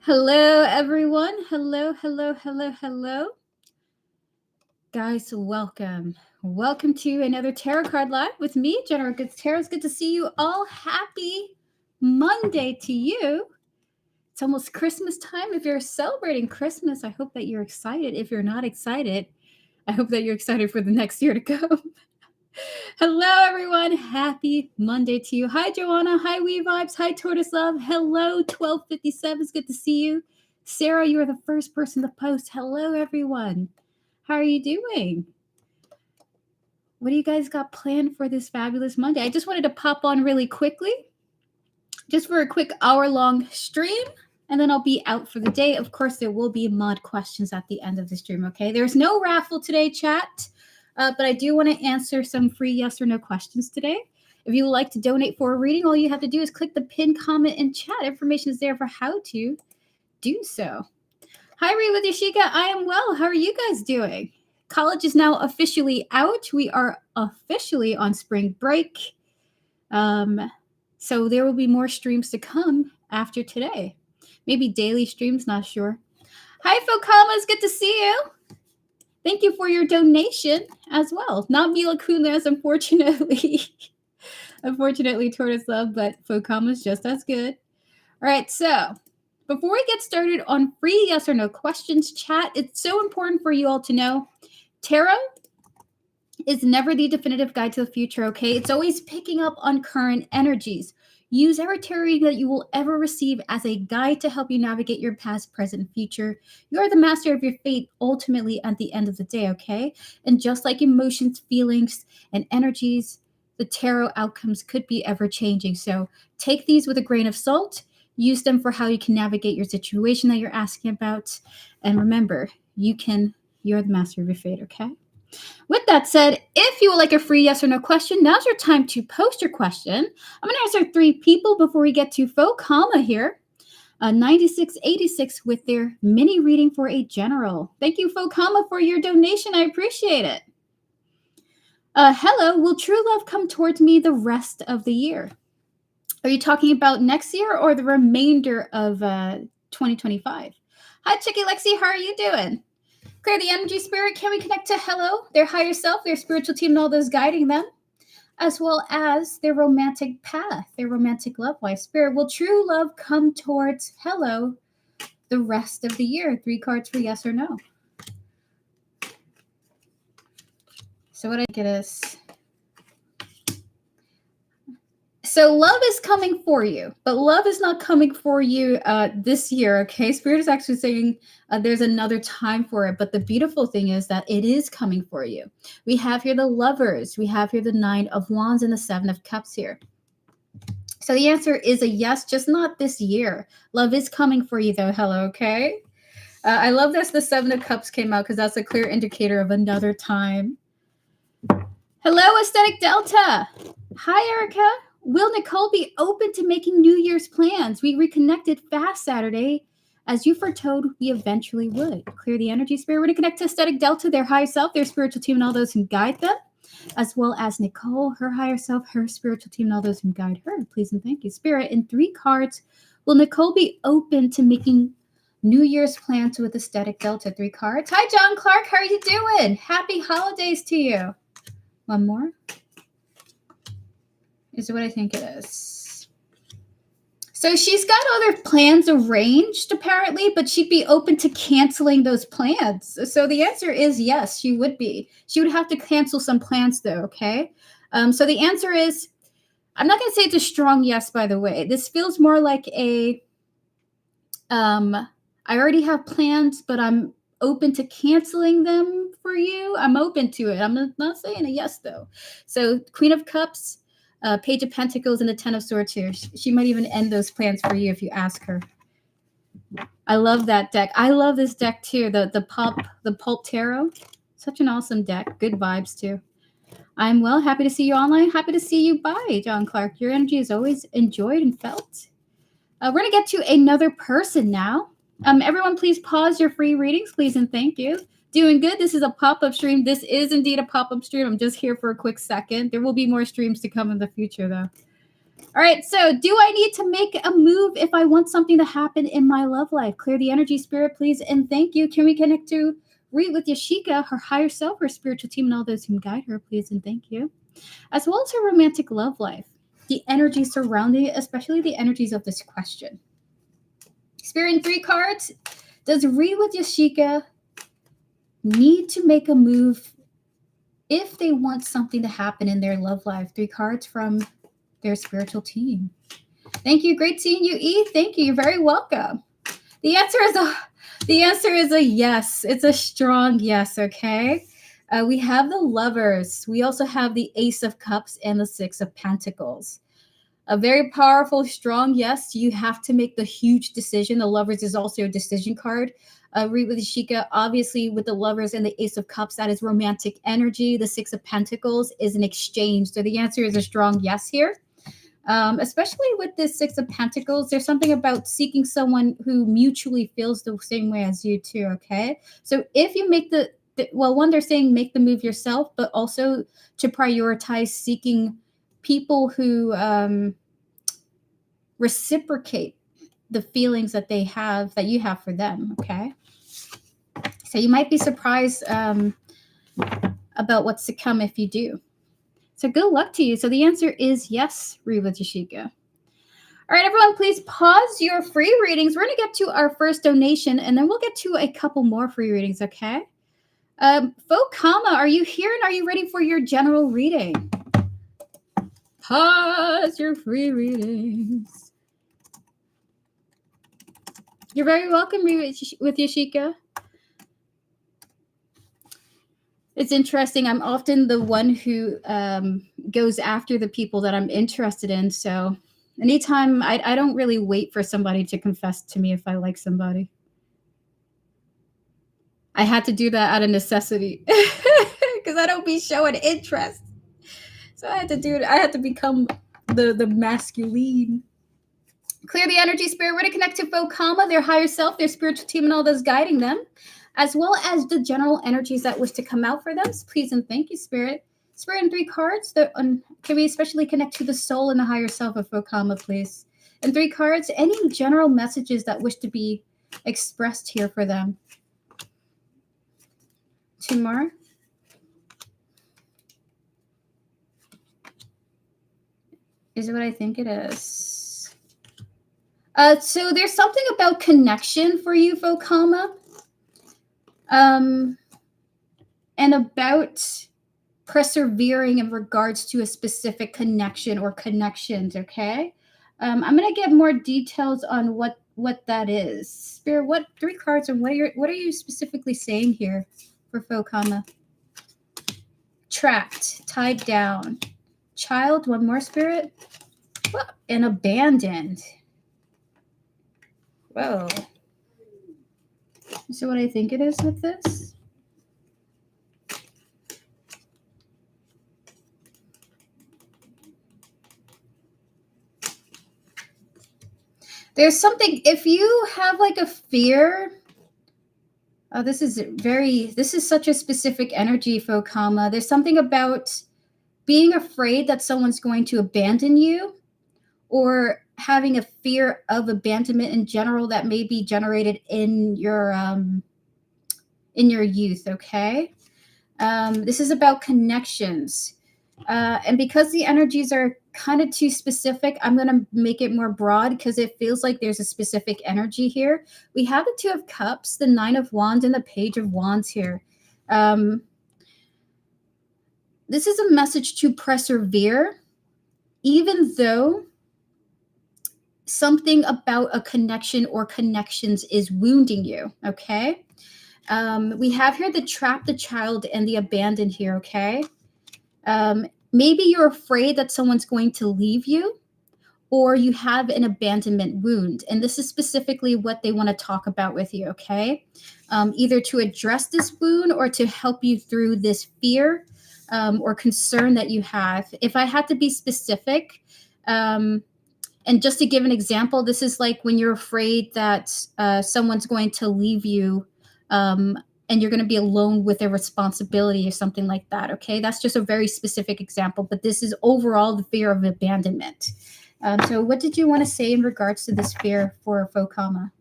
Hello, everyone. Hello, hello, hello, hello. Guys, welcome. Welcome to another Tarot Card Live with me, General Goods Tarot. It's good to see you all. Happy Monday to you. It's almost Christmas time. If you're celebrating Christmas, I hope that you're excited. If you're not excited, I hope that you're excited for the next year to come. Hello, everyone. Happy Monday to you. Hi, Joanna. Hi, Wee Vibes. Hi, Tortoise Love. Hello, 1257. It's good to see you. Sarah, you are the first person to post. Hello, everyone. How are you doing? What do you guys got planned for this fabulous Monday? I just wanted to pop on really quickly, just for a quick hour-long stream, and then I'll be out for the day. Of course, there will be mod questions at the end of the stream, okay? There's no raffle today, chat. But I do want to answer some free yes or no questions today. If you would like to donate for a reading, all you have to do is click the pinned comment in chat. Information is there for how to do so. Hi, Ree with Yashika. I am well. How are you guys doing? College is now officially out. We are officially on spring break. So there will be more streams to come after today. Maybe daily streams, not sure. Hi, Fokama. It's good to see you. Thank you for your donation as well. Not Mila Kunis, unfortunately. Unfortunately, Tortoise Love, but Fokama is just as good. All right, so before we get started on free yes or no questions, chat, it's so important for you all to know tarot is never the definitive guide to the future, okay? It's always picking up on current energies. Use every tarot reading that you will ever receive as a guide to help you navigate your past, present, and future. You are the master of your fate ultimately at the end of the day, okay? And just like emotions, feelings, and energies, the tarot outcomes could be ever-changing. So take these with a grain of salt. Use them for how you can navigate your situation that you're asking about. And remember, you're the master of your fate, okay? With that said, if you would like a free yes or no question, now's your time to post your question. I'm going to answer 3 people before we get to Fokama here. 9686 with their mini reading for a general. Thank you, Fokama, for your donation. I appreciate it. Hello, will true love come towards me the rest of the year? Are you talking about next year or the remainder of 2025? Hi, Chicky Lexi. How are you doing? Clear the energy, spirit. Can we connect to Hello, their higher self, their spiritual team, and all those guiding them, as well as their romantic path, their romantic love life? Spirit, will true love come towards Hello the rest of the year? 3 cards for yes or no. So what I get is... So love is coming for you, but love is not coming for you this year, okay? Spirit is actually saying there's another time for it, but the beautiful thing is that it is coming for you. We have here the Lovers. We have here the 9 of Wands and the 7 of Cups here. So the answer is a yes, just not this year. Love is coming for you, though. Hello, okay? I love this. The 7 of Cups came out because that's a clear indicator of another time. Hello, Aesthetic Delta. Hi, Erica. Will Nicole be open to making New Year's plans? We reconnected fast Saturday. As you foretold, we eventually would. Clear the energy, spirit. We're going to connect to Aesthetic Delta, their higher self, their spiritual team, and all those who guide them, as well as Nicole, her higher self, her spiritual team, and all those who guide her. Please and thank you. Spirit, in 3 cards, will Nicole be open to making New Year's plans with Aesthetic Delta? 3 cards. Hi, John Clark. How are you doing? Happy holidays to you. One more. Is what I think it is. So she's got other plans arranged, apparently, but she'd be open to canceling those plans. So the answer is yes, she would be. She would have to cancel some plans, though, okay? So the answer is, I'm not going to say it's a strong yes, by the way. This feels more like a, I already have plans, but I'm open to canceling them for you. I'm open to it. I'm not saying a yes, though. So Queen of Cups, Page of Pentacles, and the 10 of Swords here. She might even end those plans for you if you ask her. I love that deck. I love this deck too. The Pulp Tarot. Such an awesome deck. Good vibes too. I'm well. Happy to see you online. Happy to see you. Bye, John Clark. Your energy is always enjoyed and felt. We're going to get to another person now. Everyone, please pause your free readings, please, and thank you. Doing good. This is a pop-up stream. This is indeed a pop-up stream. I'm just here for a quick second. There will be more streams to come in the future, though. All right, so do I need to make a move if I want something to happen in my love life? Clear the energy, spirit, please, and thank you. Can we connect to read with Yashika, her higher self, her spiritual team, and all those who guide her, please, and thank you. As well as her romantic love life, the energy surrounding it, especially the energies of this question. Spirit in 3 cards, does read with Yashika need to make a move if they want something to happen in their love life? 3 cards from their spiritual team. Thank you. Great seeing you, E. Thank you. You're very welcome. The answer is a yes. It's a strong yes, okay? We have the Lovers. We also have the Ace of Cups and the Six of Pentacles. A very powerful, strong yes. You have to make the huge decision. The Lovers is also a decision card. Read with Yashika, obviously with the Lovers and the Ace of Cups, that is romantic energy. The Six of Pentacles is an exchange. So the answer is a strong yes here. Especially with this Six of Pentacles, there's something about seeking someone who mutually feels the same way as you too, okay? So if you make one, they're saying make the move yourself, but also to prioritize seeking people who reciprocate the feelings that they have, that you have for them, okay? So you might be surprised about what's to come if you do. So good luck to you. So the answer is yes, read with Yashika. All right, everyone, please pause your free readings. We're going to get to our first donation, and then we'll get to a couple more free readings, okay? Fokama, are you here, and are you ready for your general reading? Pause your free readings. You're very welcome, read with Yashika. It's interesting. I'm often the one who goes after the people that I'm interested in. So anytime, I don't really wait for somebody to confess to me if I like somebody. I had to do that out of necessity because I don't be showing interest. So I had to do it. I had to become the masculine. Clear the energy, spirit. We're to connect to Fokama, their higher self, their spiritual team, and all those guiding them, as well as the general energies that wish to come out for them. Please and thank you, spirit. Spirit in 3 cards. Can we especially connect to the soul and the higher self of Fokama, please? And 3 cards, any general messages that wish to be expressed here for them. 2 more. Is it what I think it is? So there's something about connection for you, Fokama. And about persevering in regards to a specific connection or connections, okay? I'm going to get more details on what that is. Spirit, what 3 cards and what are you specifically saying here for Fokama? Trapped, tied down. Child, 1 more, spirit. And abandoned. Whoa. So what I think it is with this? There's something, if you have like a fear, this is such a specific energy, Fokama. There's something about being afraid that someone's going to abandon you, or having a fear of abandonment in general that may be generated in your youth, okay? This is about connections. And because the energies are kind of too specific, I'm going to make it more broad because it feels like there's a specific energy here. We have the 2 of Cups, the 9 of Wands, and the Page of Wands here. This is a message to persevere, even though something about a connection or connections is wounding you, okay? We have here the trap, the child, and the abandoned here, okay? Maybe you're afraid that someone's going to leave you, or you have an abandonment wound. And this is specifically what they want to talk about with you, okay? Either to address this wound or to help you through this fear or concern that you have. If I had to be specific, and just to give an example, this is like when you're afraid that someone's going to leave you and you're going to be alone with a responsibility or something like that, okay? That's just a very specific example, but this is overall the fear of abandonment. So what did you want to say in regards to this fear for Fokama?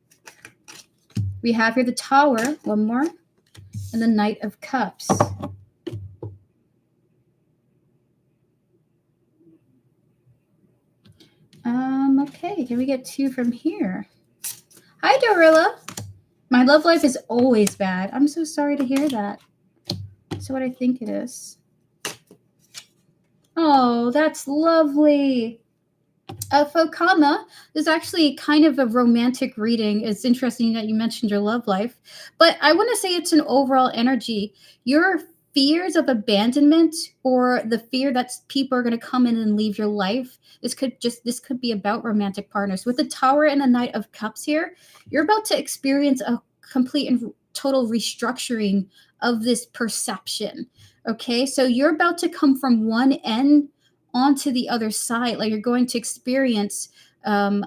We have here the Tower, one more, and the Knight of Cups. Okay, can we get 2 from here? Hi, Dorilla. My love life is always bad. I'm so sorry to hear that. That's what I think it is. Oh, that's lovely. Fokama is actually kind of a romantic reading. It's interesting that you mentioned your love life, but I want to say it's an overall energy. Your fears of abandonment or the fear that people are going to come in and leave your life. This could be about romantic partners. With the Tower and the Knight of Cups here, you're about to experience a complete and total restructuring of this perception. Okay, so you're about to come from one end onto the other side. Like you're going to experience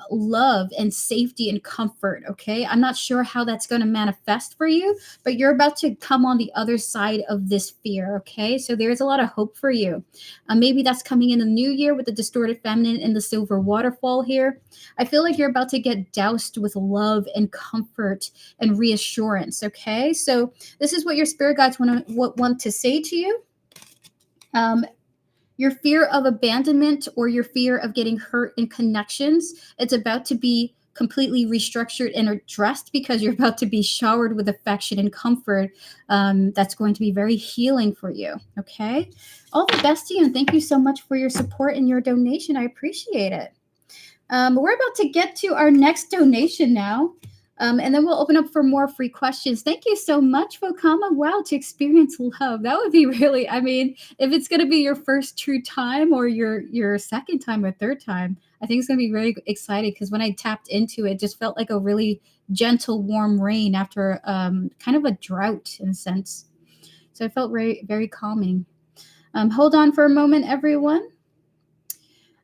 love and safety and comfort. Okay, I'm not sure how that's going to manifest for you, but you're about to come on the other side of this fear. Okay, so there's a lot of hope for you. Maybe that's coming in the new year with the distorted feminine and the silver waterfall here. I feel like you're about to get doused with love and comfort and reassurance. Okay, so this is what your spirit guides want to say to you. Your fear of abandonment or your fear of getting hurt in connections, it's about to be completely restructured and addressed because you're about to be showered with affection and comfort. That's going to be very healing for you. Okay. All the best to you. And thank you so much for your support and your donation. I appreciate it. We're about to get to our next donation now. And then we'll open up for more free questions. Thank you so much, Fokama. Wow, to experience love. That would be really, I mean, if it's going to be your first true time or your second time or third time, I think it's going to be very exciting because when I tapped into it, just felt like a really gentle, warm rain after kind of a drought in a sense. So it felt very, very calming. Hold on for a moment, everyone.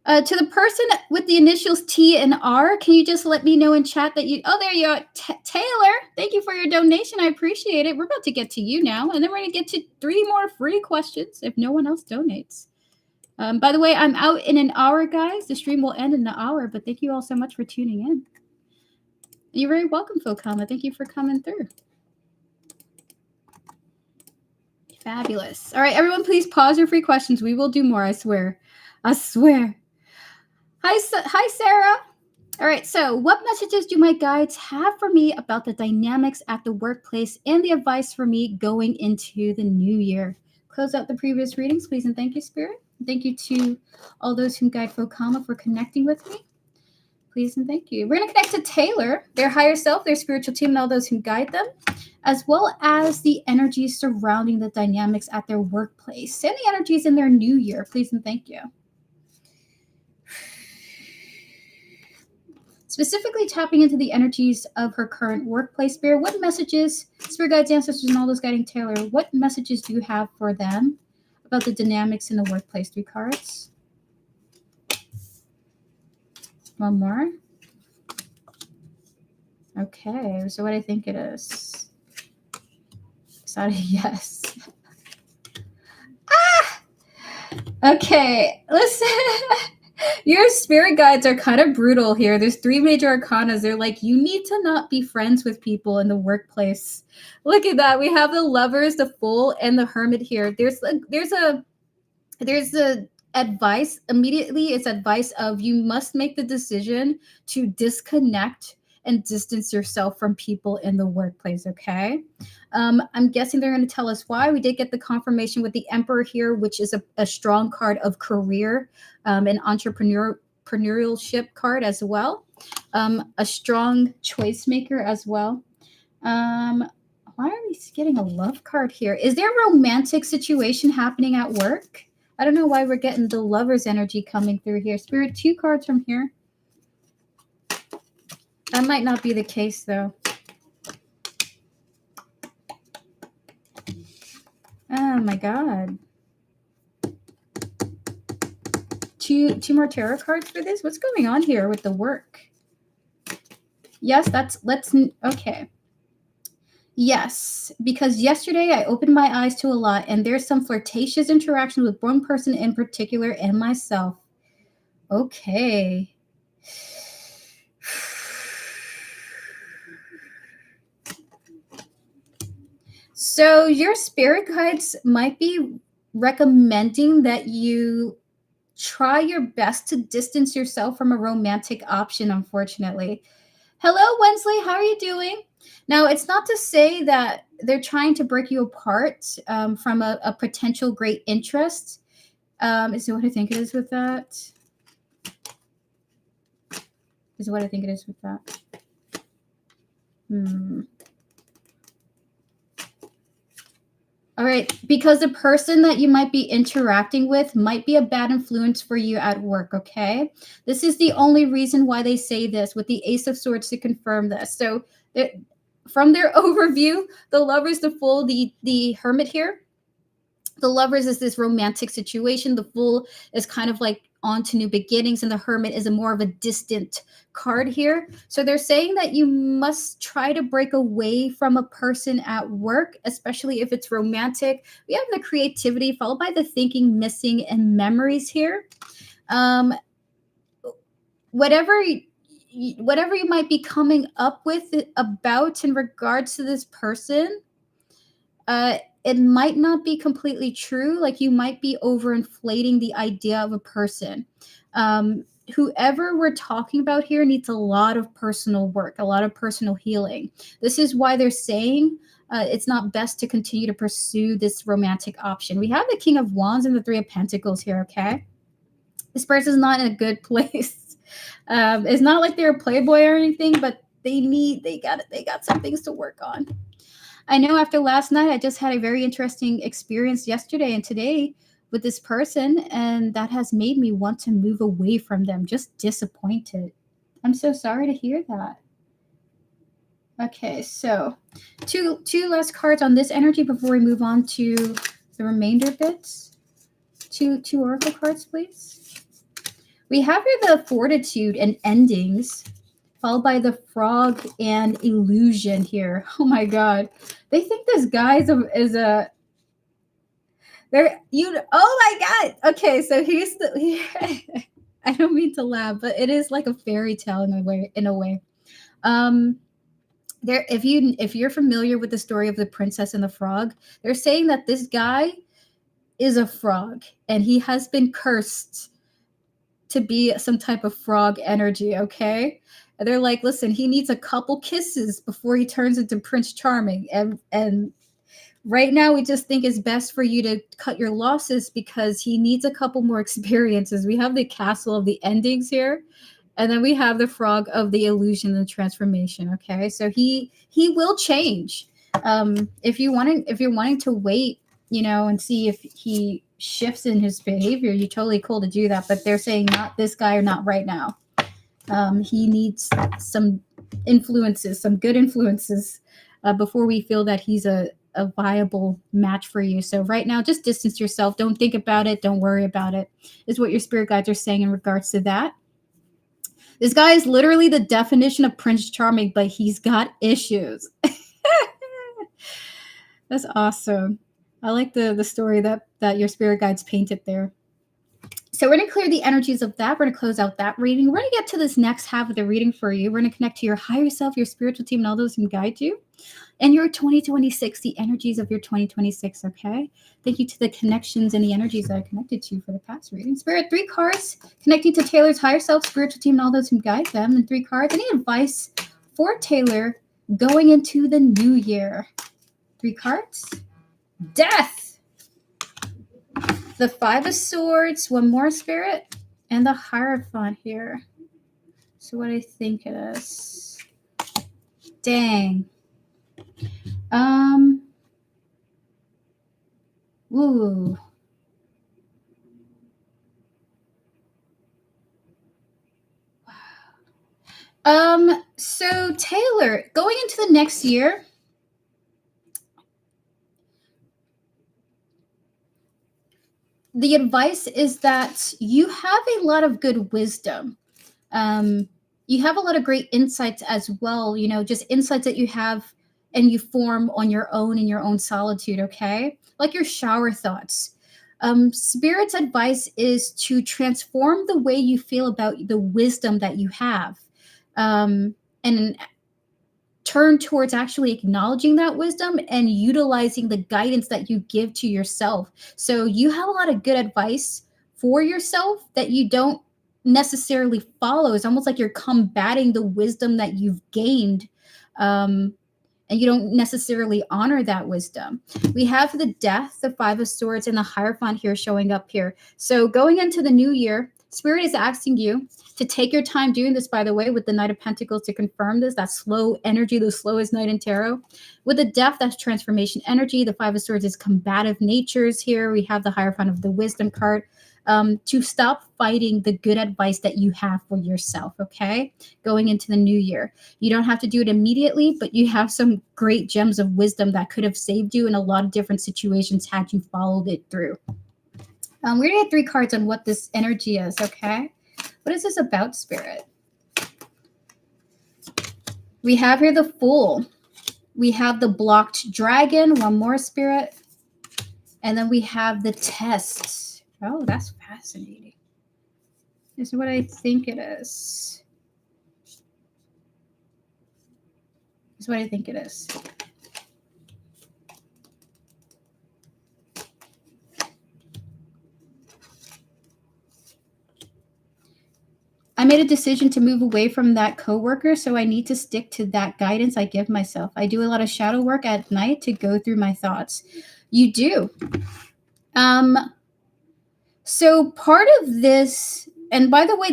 To the person with the initials T and R, can you just let me know in chat that you... Oh, there you are. Taylor, thank you for your donation. I appreciate it. We're about to get to you now, and then we're going to get to 3 more free questions if no one else donates. By the way, I'm out in an hour, guys. The stream will end in an hour, but thank you all so much for tuning in. You're very welcome, Fokama. Thank you for coming through. Fabulous. All right, everyone, please pause your free questions. We will do more, I swear. I swear. Hi, Sarah. All right, so what messages do my guides have for me about the dynamics at the workplace and the advice for me going into the new year? Close out the previous readings, please, and thank you, Spirit. Thank you to all those who guide Fokama for connecting with me. Please and thank you. We're going to connect to Taylor, their higher self, their spiritual team, and all those who guide them, as well as the energies surrounding the dynamics at their workplace and the energies in their new year. Please and thank you. Specifically tapping into the energies of her current workplace, Spirit. What messages, Spirit guides, ancestors, and all those guiding Taylor, what messages do you have for them about the dynamics in the workplace? 3 cards. One more. Okay, so what I think it is. Is that a yes? Okay, listen. Your spirit guides are kind of brutal here. There's 3 major arcanas. They're like, you need to not be friends with people in the workplace. Look at that. We have the Lovers, the Fool, and the Hermit here. There's a advice immediately. It's advice of you must make the decision to disconnect and distance yourself from people in the workplace. Okay. I'm guessing they're going to tell us why. We did get the confirmation with the Emperor here, which is a strong card of career, an entrepreneurship card as well. A strong choice maker as well. Why are we getting a love card here? Is there a romantic situation happening at work? I don't know why we're getting the Lover's energy coming through here. Spirit, 2 cards from here. That might not be the case, though. Oh, my God. Two more tarot cards for this? What's going on here with the work? Yes, okay. Yes, because yesterday I opened my eyes to a lot, and there's some flirtatious interaction with one person in particular and myself. Okay. So your spirit guides might be recommending that you try your best to distance yourself from a romantic option, unfortunately. Hello, Wensley. How are you doing? Now, it's not to say that they're trying to break you apart from a potential great interest. Is what I think it is with that. Is what I think it is with that. All right, because the person that you might be interacting with might be a bad influence for you at work, okay? This is the only reason why they say this with the Ace of Swords to confirm this. So from their overview, the Lovers, the Fool, the Hermit here, the Lovers is this romantic situation. The Fool is kind of like on to new beginnings, and the Hermit is a more of a distant card here. So they're saying that you must try to break away from a person at work, especially if it's romantic. We have the creativity followed by the thinking, missing, and memories here. Whatever you might be coming up with about in regards to this person, it might not be completely true. Like you might be overinflating the idea of a person. Whoever we're talking about here needs a lot of personal work, a lot of personal healing. This is why they're saying it's not best to continue to pursue this romantic option. We have the King of Wands and the Three of Pentacles here, okay? This person's not in a good place. It's not like they're a playboy or anything, but they got some things to work on. I know after last night, I just had a very interesting experience yesterday and today with this person, and that has made me want to move away from them, just disappointed. I'm so sorry to hear that. Okay, so two last cards on this energy before we move on to the remainder bits. Two oracle cards, please. We have here the Fortitude and Endings, followed by the Frog and Illusion here. Oh my god. They think this guy is a oh my god. Okay, so here's the I don't mean to laugh, but it is like a fairy tale in a way. There if you're familiar with the story of the Princess and the Frog, they're saying that this guy is a frog and he has been cursed to be some type of frog energy, okay? And they're like, listen, he needs a couple kisses before he turns into Prince Charming. And right now, we just think it's best for you to cut your losses because he needs a couple more experiences. We have the Castle of the Endings here, and then we have the Frog of the Illusion and Transformation, okay? So he will change. If you're wanting to wait, and see if he shifts in his behavior, you're totally cool to do that. But they're saying not this guy or not right now. He needs some influences, some good influences, before we feel that he's a viable match for you. So right now, just distance yourself. Don't think about it. Don't worry about it, is what your spirit guides are saying in regards to that. This guy is literally the definition of Prince Charming, but he's got issues. That's awesome. I like the story that your spirit guides painted there. So we're going to clear the energies of that. We're going to close out that reading. We're going to get to this next half of the reading for you. We're going to connect to your higher self, your spiritual team, and all those who can guide you. And your 2026, the energies of your 2026, okay? Thank you to the connections and the energies that I connected to for the past reading. Spirit, 3 cards connecting to Taylor's higher self, spiritual team, and all those who guide them. And 3 cards. Any advice for Taylor going into the new year? 3 cards. Death. The 5 of Swords. 1 more, Spirit. And the Hierophant here. So what I think it is. Dang. Ooh. So Taylor, going into the next year, the advice is that you have a lot of good wisdom. You have a lot of great insights as well, just insights that you have and you form on your own in your own solitude, okay? Like your shower thoughts. Spirit's advice is to transform the way you feel about the wisdom that you have, and turn towards actually acknowledging that wisdom and utilizing the guidance that you give to yourself. So you have a lot of good advice for yourself that you don't necessarily follow. It's almost like you're combating the wisdom that you've gained. And you don't necessarily honor that wisdom. We have the Death, the Five of Swords, and the Hierophant here showing up here. So going into the new year, Spirit is asking you to take your time doing this, by the way, with the Knight of Pentacles to confirm this, that slow energy, the slowest night in tarot. With the Death, that's transformation energy. The Five of Swords is combative natures here. We have the Hierophant of the Wisdom card. To stop fighting the good advice that you have for yourself, okay? Going into the new year. You don't have to do it immediately, but you have some great gems of wisdom that could have saved you in a lot of different situations had you followed it through. We're going to get 3 cards on what this energy is, okay? What is this about, Spirit? We have here the Fool. We have the Blocked Dragon, one more, Spirit. And then we have the Test. Oh, that's fascinating. This is what I think it is. This is what I think it is. I made a decision to move away from that coworker, so I need to stick to that guidance I give myself. I do a lot of shadow work at night to go through my thoughts. You do. So part of this, and by the way,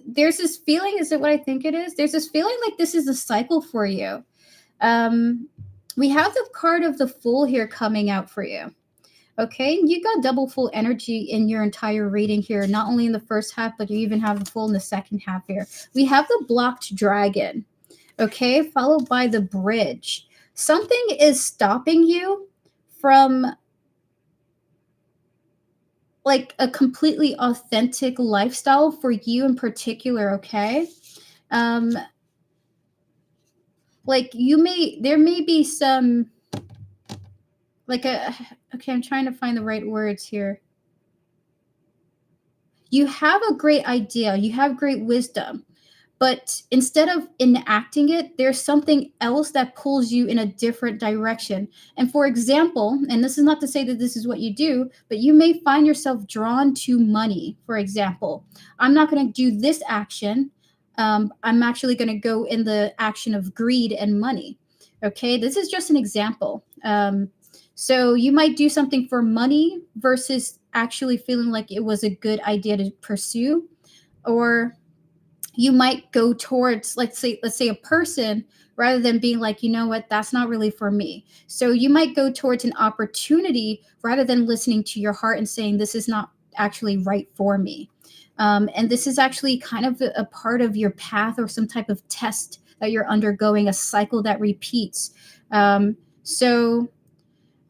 there's this feeling, is it what I think it is? There's this feeling like this is a cycle for you. We have the card of the Fool here coming out for you. Okay, you got double full energy in your entire reading here, not only in the first half, but you even have the Fool in the second half here. We have the Blocked Dragon, okay, followed by the Bridge. Something is stopping you from like a completely authentic lifestyle for you in particular, okay? Like there may be some, like okay, I'm trying to find the right words here. You have a great idea, you have great wisdom, but instead of enacting it, there's something else that pulls you in a different direction. And for example, and this is not to say that this is what you do, but you may find yourself drawn to money. For example, I'm not going to do this action. I'm actually going to go in the action of greed and money. Okay, this is just an example. So you might do something for money versus actually feeling like it was a good idea to pursue. Or you might go towards, let's say a person, rather than being like, you know what, that's not really for me. So you might go towards an opportunity rather than listening to your heart and saying, this is not actually right for me. And this is actually kind of a part of your path or some type of test that you're undergoing, a cycle that repeats.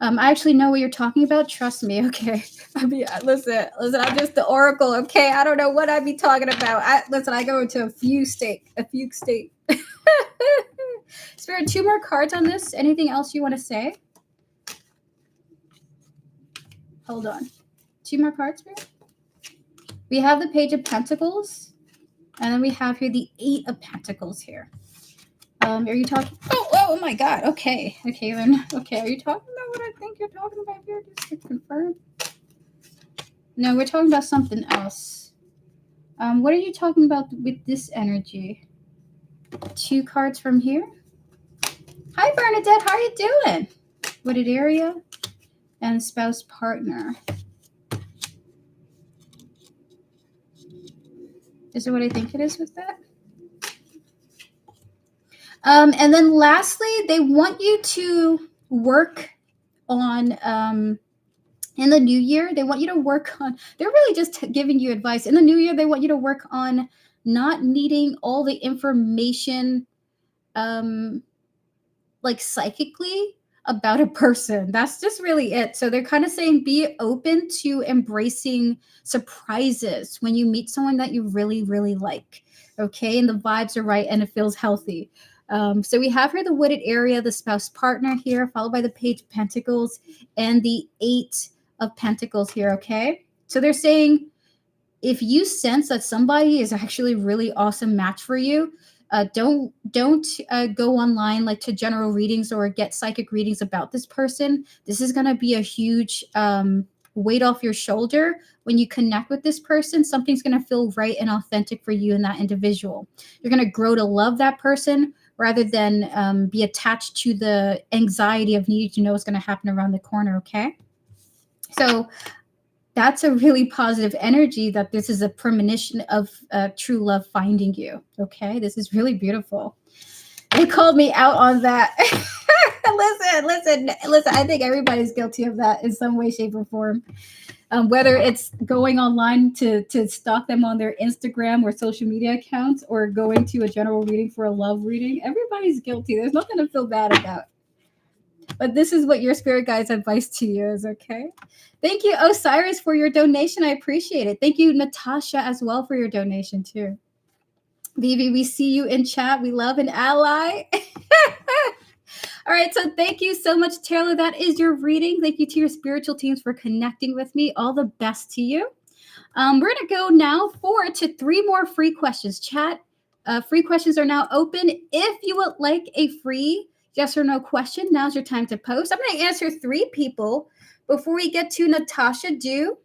I actually know what you're talking about. Trust me. Okay. I mean, listen, I'm just the oracle. Okay. I don't know what I'd be talking about. I go into a fugue state. Spirit, 2 more cards on this. Anything else you want to say? Hold on. 2 more cards, Spirit. We have the Page of Pentacles. And then we have here the 8 of Pentacles here. Are you talking? Oh my God. Okay. Okay, then. Okay. Are you talking about what I think you're talking about here? Just to confirm. No, we're talking about something else. What are you talking about with this energy? 2 cards from here. Hi, Bernadette. How are you doing? Wooded area and spouse partner. Is it what I think it is with that? And then lastly, they want you to work on, in the new year, they want you to work on, they're really just giving you advice. In the new year, they want you to work on not needing all the information, like psychically about a person. That's just really it. So they're kind of saying be open to embracing surprises when you meet someone that you really, really like. Okay. And the vibes are right and it feels healthy. So we have here the Wooded area, the spouse partner here, followed by the Page of Pentacles and the 8 of Pentacles here, okay? So they're saying if you sense that somebody is actually a really awesome match for you, don't go online like to general readings or get psychic readings about this person. This is going to be a huge weight off your shoulder. When you connect with this person, something's going to feel right and authentic for you and that individual. You're going to grow to love that person rather than be attached to the anxiety of needing to know what's going to happen around the corner, okay? So that's a really positive energy that this is a premonition of true love finding you, okay? This is really beautiful. They called me out on that. Listen. I think everybody's guilty of that in some way, shape, or form. Whether it's going online to stalk them on their Instagram or social media accounts or going to a general reading for a love reading, everybody's guilty. There's nothing to feel bad about. But this is what your spirit guide's advice to you is, okay? Thank you, Osiris, for your donation. I appreciate it. Thank you, Natasha, as well, for your donation, too. Vivi, we see you in chat. We love an ally. All right, so thank you so much, Taylor. That is your reading. Thank you to your spiritual teams for connecting with me. All the best to you. We're going to go now to 3 more free questions. Chat, free questions are now open. If you would like a free yes or no question, now's your time to post. I'm going to answer 3 people before we get to Natasha Dew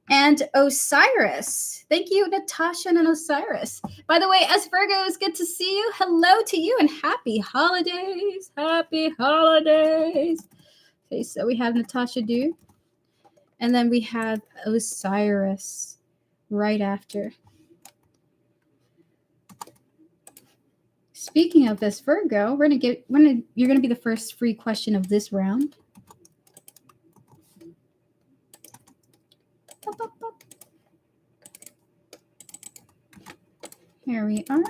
and Osiris. Thank you, Natasha and Osiris. By the way, as Virgos, good to see you. Hello to you and happy holidays. Happy holidays. Okay, so we have Natasha Dew. And then we have Osiris right after. Speaking of this, Virgo, you're gonna be the first free question of this round. Here we are.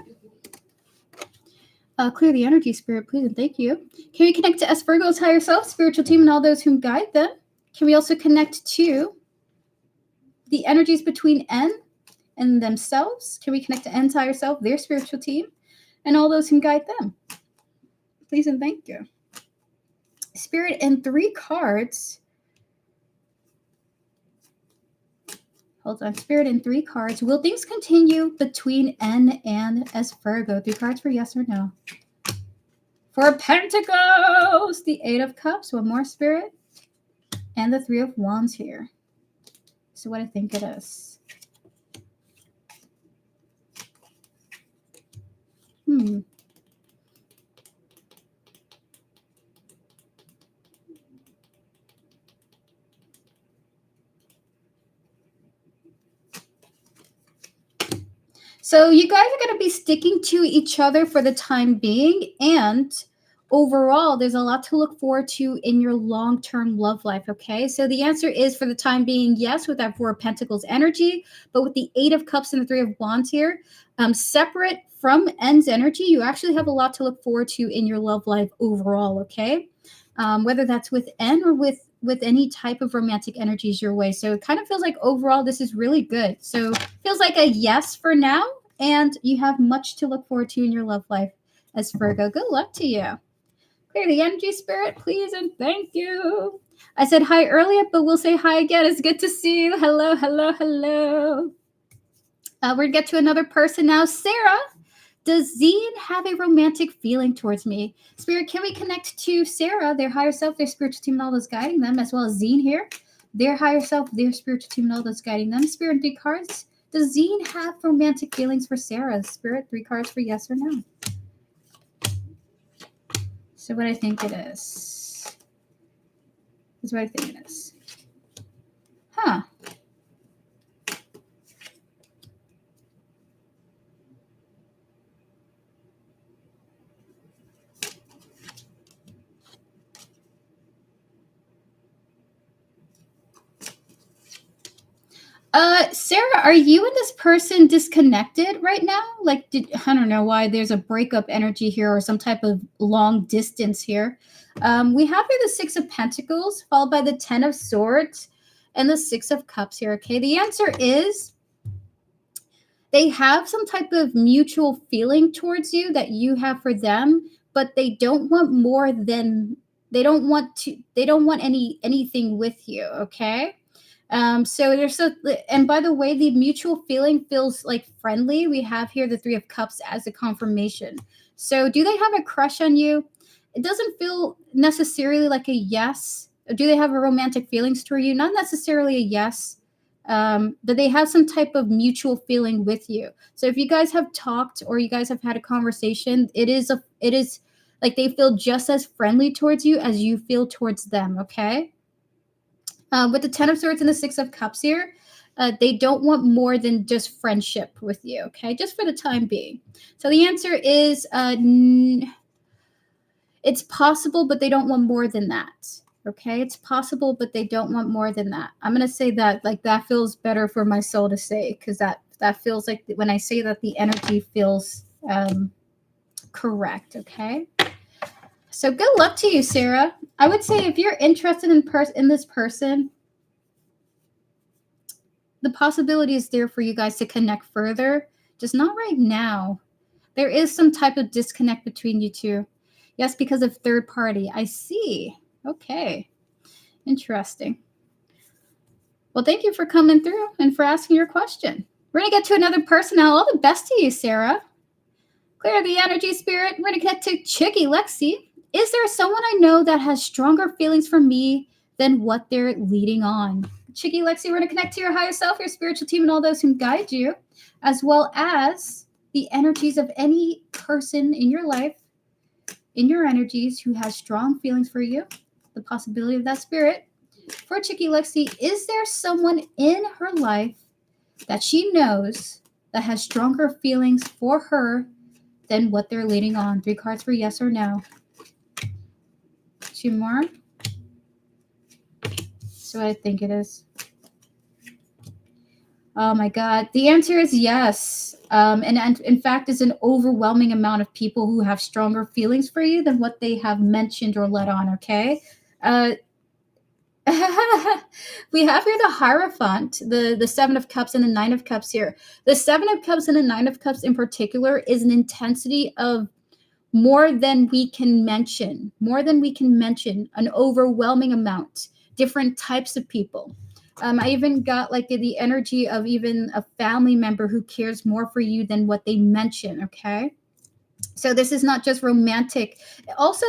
Clear the energy, spirit, please, and thank you. Can we connect to S Virgo's higher self, spiritual team, and all those whom guide them? Can we also connect to the energies between N and themselves? Can we connect to N's higher self, their spiritual team, and all those who guide them? Please and thank you. Spirit in 3 cards. Hold on. Spirit in 3 cards. Will things continue between N and S Virgo? 3 cards for yes or no. For Pentacles, the 8 of Cups. 1 more, Spirit. And the 3 of Wands here. So what I think it is. So you guys are going to be sticking to each other for the time being, and overall, there's a lot to look forward to in your long-term love life, okay? So the answer is, for the time being, yes, with that 4 of Pentacles energy, but with the 8 of Cups and the 3 of Wands here, separate from N's energy, you actually have a lot to look forward to in your love life overall, okay? Whether that's with N or with any type of romantic energies your way. So it kind of feels like overall this is really good. So feels like a yes for now, and you have much to look forward to in your love life as Virgo. Good luck to you. Clear the energy, spirit, please, and thank you. I said hi earlier, but we'll say hi again. It's good to see you. Hello, hello, hello. We're going to get to another person now. Sarah, does Zine have a romantic feeling towards me? Spirit, can we connect to Sarah, their higher self, their spiritual team, and all those guiding them, as well as Zine here, their higher self, their spiritual team, and all those guiding them? Spirit, 3 cards. Does Zine have romantic feelings for Sarah? Spirit, 3 cards for yes or no. So what I think it is. Is what I think it is. Huh. Sarah, are you and this person disconnected right now? Like, I don't know why there's a breakup energy here or some type of long distance here. We have here the 6 of Pentacles, followed by the 10 of Swords and the 6 of Cups here, okay? The answer is they have some type of mutual feeling towards you that you have for them, but they don't want more than They don't want anything with you, okay? So there's and by the way, the mutual feeling feels like friendly. We have here the Three of Cups as a confirmation. So do they have a crush on you? It doesn't feel necessarily like a yes. Do they have a romantic feelings toward you? Not necessarily a yes. But they have some type of mutual feeling with you. So if you guys have talked or you guys have had a conversation, it is like they feel just as friendly towards you as you feel towards them, okay? With the Ten of Swords and the Six of Cups here, they don't want more than just friendship with you, okay? Just for the time being. So the answer is it's possible, but they don't want more than that. Okay, it's possible, but they don't want more than that. I'm gonna say that, like, that feels better for my soul to say, because that feels like when I say that, the energy feels correct. Okay, so good luck to you, Sarah. I would say if you're interested in this person, the possibility is there for you guys to connect further, just not right now. There is some type of disconnect between you two. Yes, because of third party. I see. Okay. Interesting. Well, thank you for coming through and for asking your question. We're going to get to another person now. All the best to you, Sarah. Clear the energy, spirit. We're going to get to Chicky Lexi. Is there someone I know that has stronger feelings for me than what they're leading on? Chicky Lexi, we're going to connect to your higher self, your spiritual team, and all those who guide you, as well as the energies of any person in your life, in your energies, who has strong feelings for you, the possibility of that spirit. For Chicky Lexi, is there someone in her life that she knows that has stronger feelings for her than what they're leading on? 3 cards for yes or no. 2 more. That's what I think it is. Oh my God. The answer is yes. And in fact, it's an overwhelming amount of people who have stronger feelings for you than what they have mentioned or let on, okay? We have here the Hierophant, the Seven of Cups and the Nine of Cups here. The Seven of Cups and the Nine of Cups in particular is an intensity of more than we can mention, an overwhelming amount, different types of people. I even got like the energy of even a family member who cares more for you than what they mention, okay? So this is not just romantic. Also,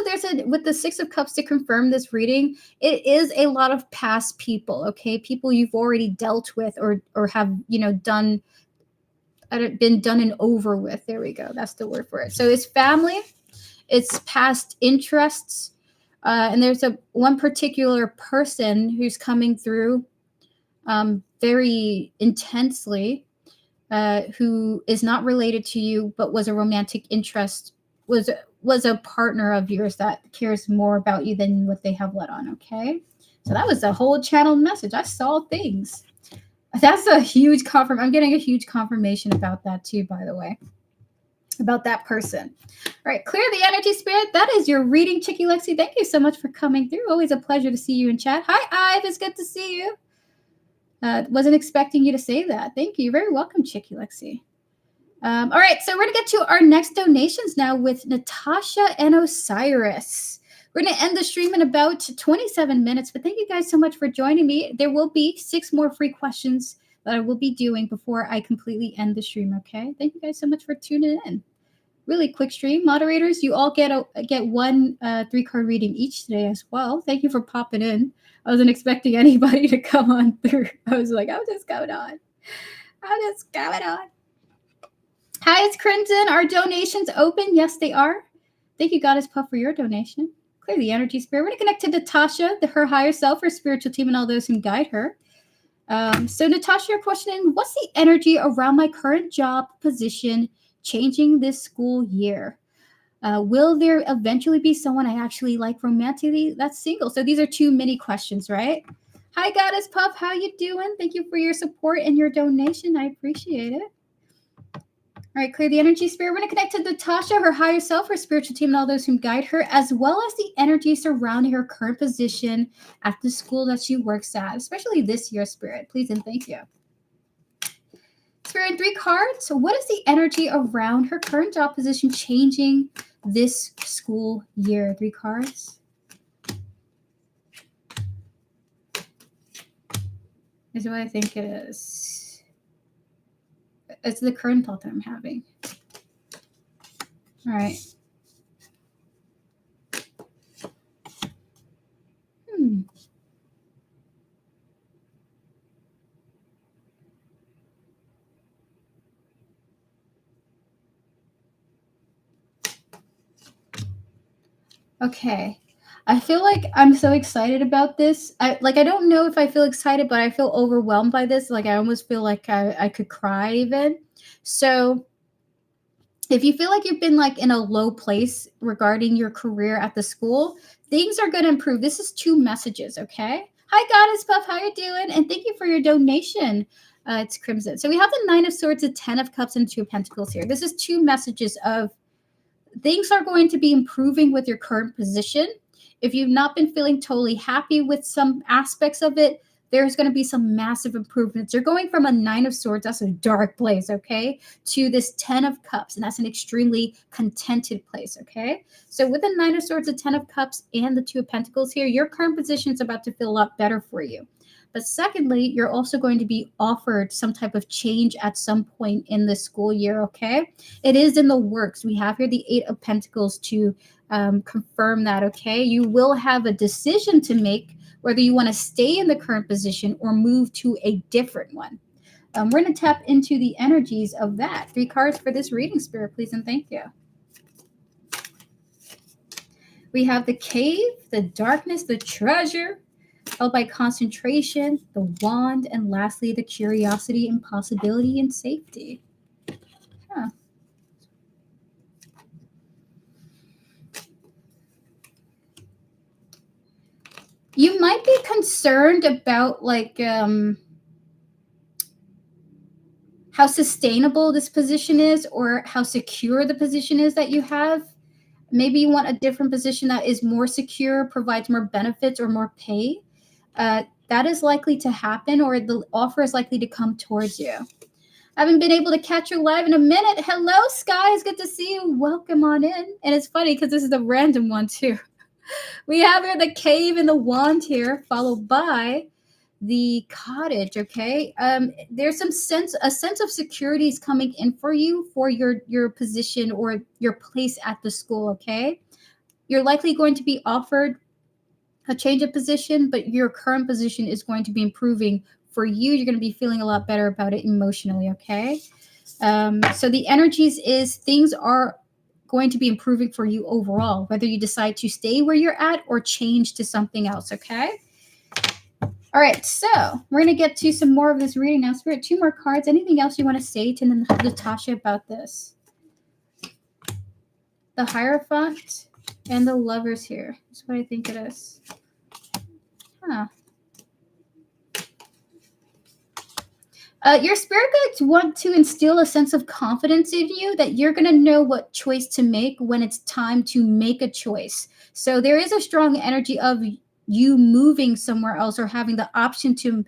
with the Six of Cups to confirm this reading, it is a lot of past people, okay? People you've already dealt with or have, been done and over with. There we go. That's the word for it. So it's family, it's past interests, and there's one particular person who's coming through very intensely, who is not related to you but was a romantic interest, was a partner of yours that cares more about you than what they have let on, okay? So that was a whole channeled message. I saw things. That's a huge I'm getting a huge confirmation about that too, by the way, about that person. All right, clear the energy, spirit. That is your reading, Chicky Lexi. Thank you so much for coming through. Always a pleasure to see you in chat. Hi, Ive. It's good to see you. Wasn't expecting you to say that. Thank you. You're very welcome, Chicky Lexi. All right, so we're going to get to our next donations now with Natasha and Osiris. We're going to end the stream in about 27 minutes, but thank you guys so much for joining me. There will be 6 more free questions that I will be doing before I completely end the stream, okay? Thank you guys so much for tuning in. Really quick stream. Moderators, you all get one 3-card reading each today as well. Thank you for popping in. I wasn't expecting anybody to come on through. I was like, I'm just going on. Hi, it's Crimson. Are donations open? Yes, they are. Thank you, Goddess Puff, for your donation. Clear the energy, spirit. We're going to connect to Natasha, her higher self, her spiritual team, and all those who guide her. So, Natasha, you're questioning, what's the energy around my current job position changing this school year? Will there eventually be someone I actually like romantically that's single? So these are 2 mini questions, right? Hi, Goddess Puff. How you doing? Thank you for your support and your donation. I appreciate it. All right, clear the energy, spirit. We're going to connect to Natasha, her higher self, her spiritual team, and all those who guide her, as well as the energy surrounding her current position at the school that she works at, especially this year, spirit. Please and thank you. Spirit, 3 cards. So what is the energy around her current job position changing this school year? 3 cards. is what I think it is. It's the current thought that I'm having. All right. Okay. I feel like I'm so excited about this. I don't know if I feel excited, but I feel overwhelmed by this. Like I almost feel like I could cry even. So if you feel like you've been like in a low place regarding your career at the school, things are going to improve. This is 2 messages, okay? Hi, Goddess Puff, how you doing? And thank you for your donation. It's Crimson. So we have the 9 of Swords, the 10 of Cups, and 2 of Pentacles here. This is 2 messages of things are going to be improving with your current position. If you've not been feeling totally happy with some aspects of it, there's going to be some massive improvements. You're going from a 9 of Swords, that's a dark place, okay, to this 10 of Cups, and that's an extremely contented place, okay? So with the 9 of Swords, the 10 of Cups, and the 2 of Pentacles here, your current position is about to feel a lot better for you. But secondly, you're also going to be offered some type of change at some point in the school year, okay? It is in the works. We have here the 8 of Pentacles to confirm that, okay? You will have a decision to make whether you want to stay in the current position or move to a different one. We're going to tap into the energies of that. 3 cards for this reading, Spirit, please, and thank you. We have the Cave, the Darkness, the Treasure, followed by Concentration, the Wand, and lastly, the Curiosity, Impossibility, and Safety. Huh. You might be concerned about like how sustainable this position is or how secure the position is that you have. Maybe you want a different position that is more secure, provides more benefits or more pay. That is likely to happen, or the offer is likely to come towards you. I haven't been able to catch you live in a minute. Hello, Sky. It's good to see you. Welcome on in. And it's funny because this is a random one too. We have here the Cave and the Wand here, followed by the Cottage. Okay, there's a sense of security is coming in for you for your position or your place at the school. Okay, you're likely going to be offered a change of position, but your current position is going to be improving for you. You're going to be feeling a lot better about it emotionally. Okay, so the energies is things are going to be improving for you overall, whether you decide to stay where you're at or change to something else, okay? All right, so we're going to get to some more of this reading now. Spirit, 2 more cards. Anything else you want to say to Natasha about this? The Hierophant and the Lovers here. That's what I think it is. Huh. Your spirit guides want to instill a sense of confidence in you that you're going to know what choice to make when it's time to make a choice. So there is a strong energy of you moving somewhere else or having the option to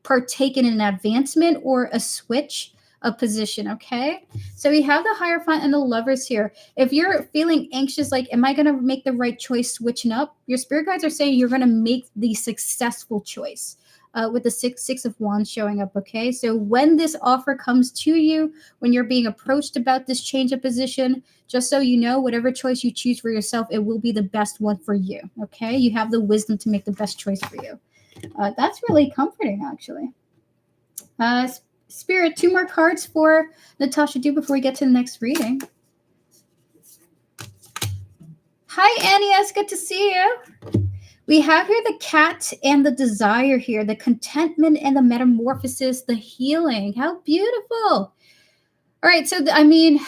partake in an advancement or a switch of position, okay? So we have the Hierophant and the Lovers here. If you're feeling anxious, like, am I going to make the right choice switching up? Your spirit guides are saying you're going to make the successful choice. With the six of Wands showing up, okay? So when this offer comes to you, when you're being approached about this change of position, just so you know, whatever choice you choose for yourself, it will be the best one for you, okay? You have the wisdom to make the best choice for you. That's really comforting, actually. Spirit, 2 more cards for Natasha Do before we get to the next reading. Hi, Annie. It's good to see you. We have here the Cat and the Desire here, the contentment and the metamorphosis, the healing. How beautiful. All right, so I mean,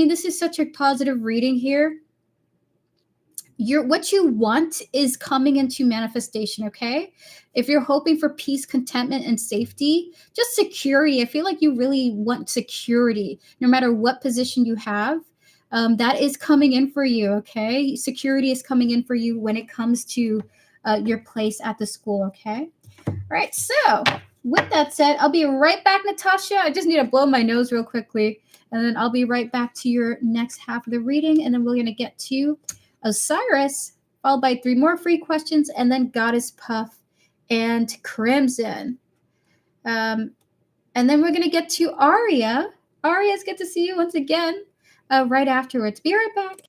this is such a positive reading here. What you want is coming into manifestation, okay? If you're hoping for peace, contentment, and safety, just security. I feel like you really want security, no matter what position you have. That is coming in for you, okay? Security is coming in for you when it comes to your place at the school, okay? All right, so with that said, I'll be right back, Natasha. I just need to blow my nose real quickly, and then I'll be right back to your next half of the reading, and then we're going to get to Osiris, followed by 3 more free questions, and then Goddess Puff and Crimson. And then we're going to get to Aria. Aria, it's good to see you once again right afterwards. Be right back.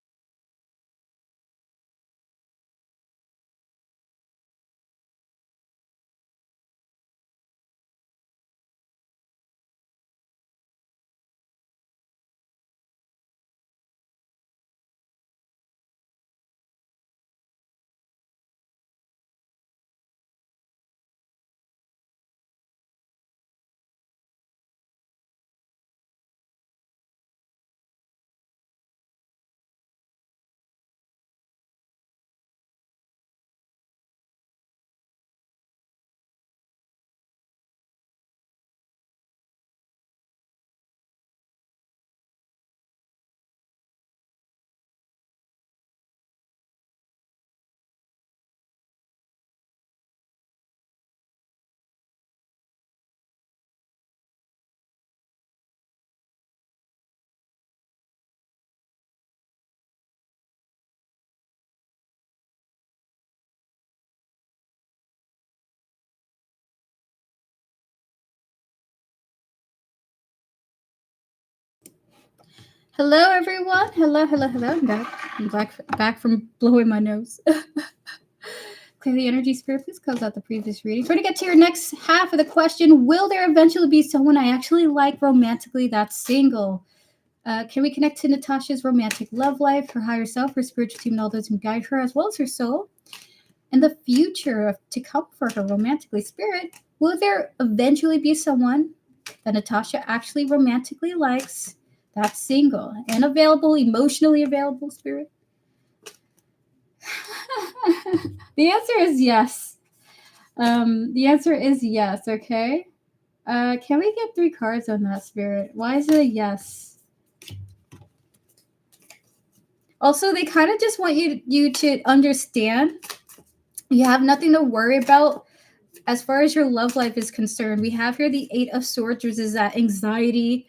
Hello, everyone. Hello. I'm back. I'm back from blowing my nose. Clear the energy, spirit. Please close out the previous reading. Trying to get to your next half of the question. Will there eventually be someone I actually like romantically that's single? Can we connect to Natasha's romantic love life, her higher self, her spiritual team, and all those who guide her, as well as her soul? And the future to come for her romantically, spirit. Will there eventually be someone that Natasha actually romantically likes that's single and available, emotionally available, spirit? The answer is yes. The answer is yes, okay? Can we get 3 cards on that, spirit? Why is it a yes? Also, they kind of just want you to understand you have nothing to worry about as far as your love life is concerned. We have here the 8 of Swords, which is that anxiety,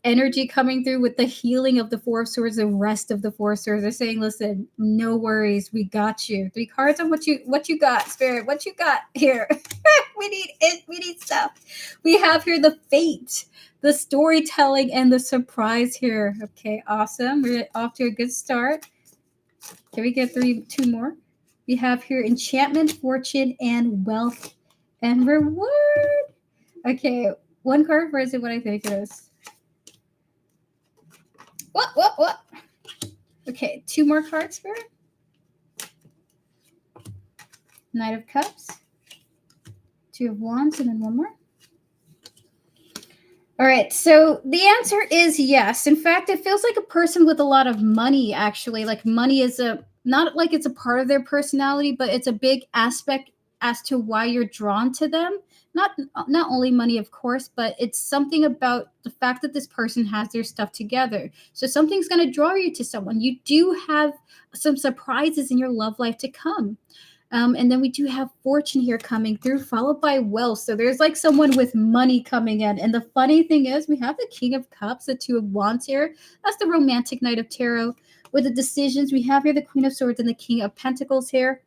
energy coming through with the healing of the 4 of Swords, the rest of the 4 of Swords. They're saying, listen, no worries, we got you. 3 cards on what you got, spirit. What you got here? we need stuff. We have here the fate, the storytelling, and the surprise here. Okay, awesome. We're off to a good start. Can we get 2 more? We have here enchantment, fortune, and wealth and reward. Okay, 1 card versus what I think it is. What? Okay, 2 more cards, spirit. Knight of Cups, 2 of Wands, and then 1 more. All right, so the answer is yes. In fact, it feels like a person with a lot of money, actually. Like money is not like it's a part of their personality, but it's a big aspect as to why you're drawn to them. Not only money, of course, but it's something about the fact that this person has their stuff together. So something's going to draw you to someone. You do have some surprises in your love life to come. And then we do have fortune here coming through, followed by wealth. So there's like someone with money coming in. And the funny thing is, we have the King of Cups, the 2 of Wands here. That's the romantic Knight of Tarot. With the decisions, we have here the Queen of Swords and the King of Pentacles here.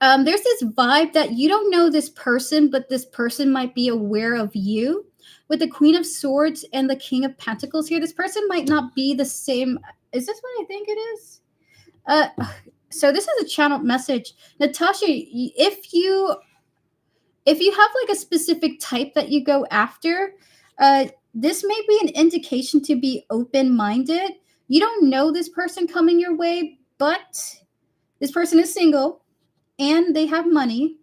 There's this vibe that you don't know this person, but this person might be aware of you. With the Queen of Swords and the King of Pentacles here, this person might not be the same. Is this what I think it is? So this is a channel message. Natasha, if you have like a specific type that you go after, this may be an indication to be open-minded. You don't know this person coming your way, but this person is single and they have money,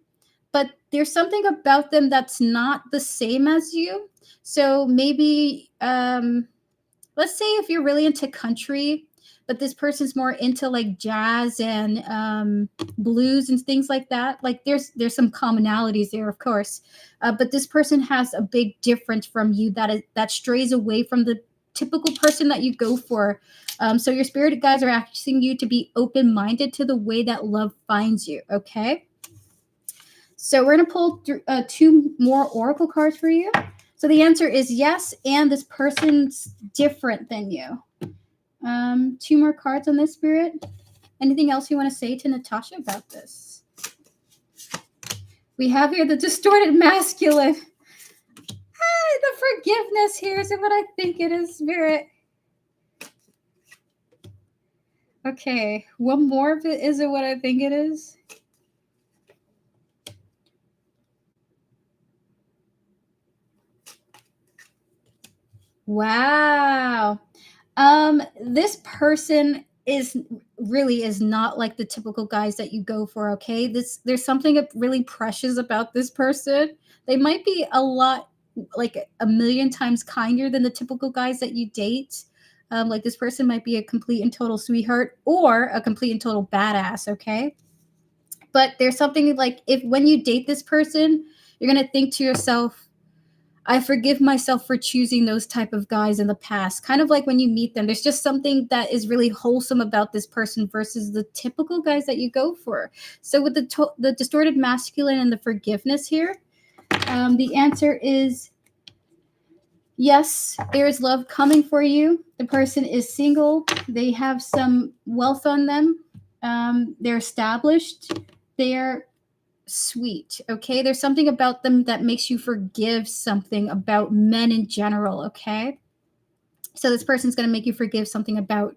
but there's something about them that's not the same as you. So maybe, let's say if you're really into country, but this person's more into like jazz and blues and things like that. Like there's some commonalities there, of course, but this person has a big difference from you that strays away from the typical person that you go for. So your spirit guides are asking you to be open-minded to the way that love finds you. Okay. So we're gonna pull 2 more oracle cards for you. So the answer is yes, and this person's different than you. 2 more cards on this, spirit. Anything else you want to say to Natasha about this? We have here the distorted masculine. The forgiveness here. Is it what I think it is, Spirit? Okay, one more of it. Is it what I think it is? Wow. This person is not like the typical guys that you go for, okay? There's something really precious about this person. They might be a lot, like a million times kinder than the typical guys that you date. Like this person might be a complete and total sweetheart or a complete and total badass, okay? But there's something like if when you date this person, you're gonna think to yourself, I forgive myself for choosing those type of guys in the past. Kind of like when you meet them, there's just something that is really wholesome about this person versus the typical guys that you go for. So with the distorted masculine and the forgiveness here, the answer is yes, there is love coming for you. The person is single. They have some wealth on them. They're established. They're sweet, okay? There's something about them that makes you forgive something about men in general, okay? So this person's going to make you forgive something about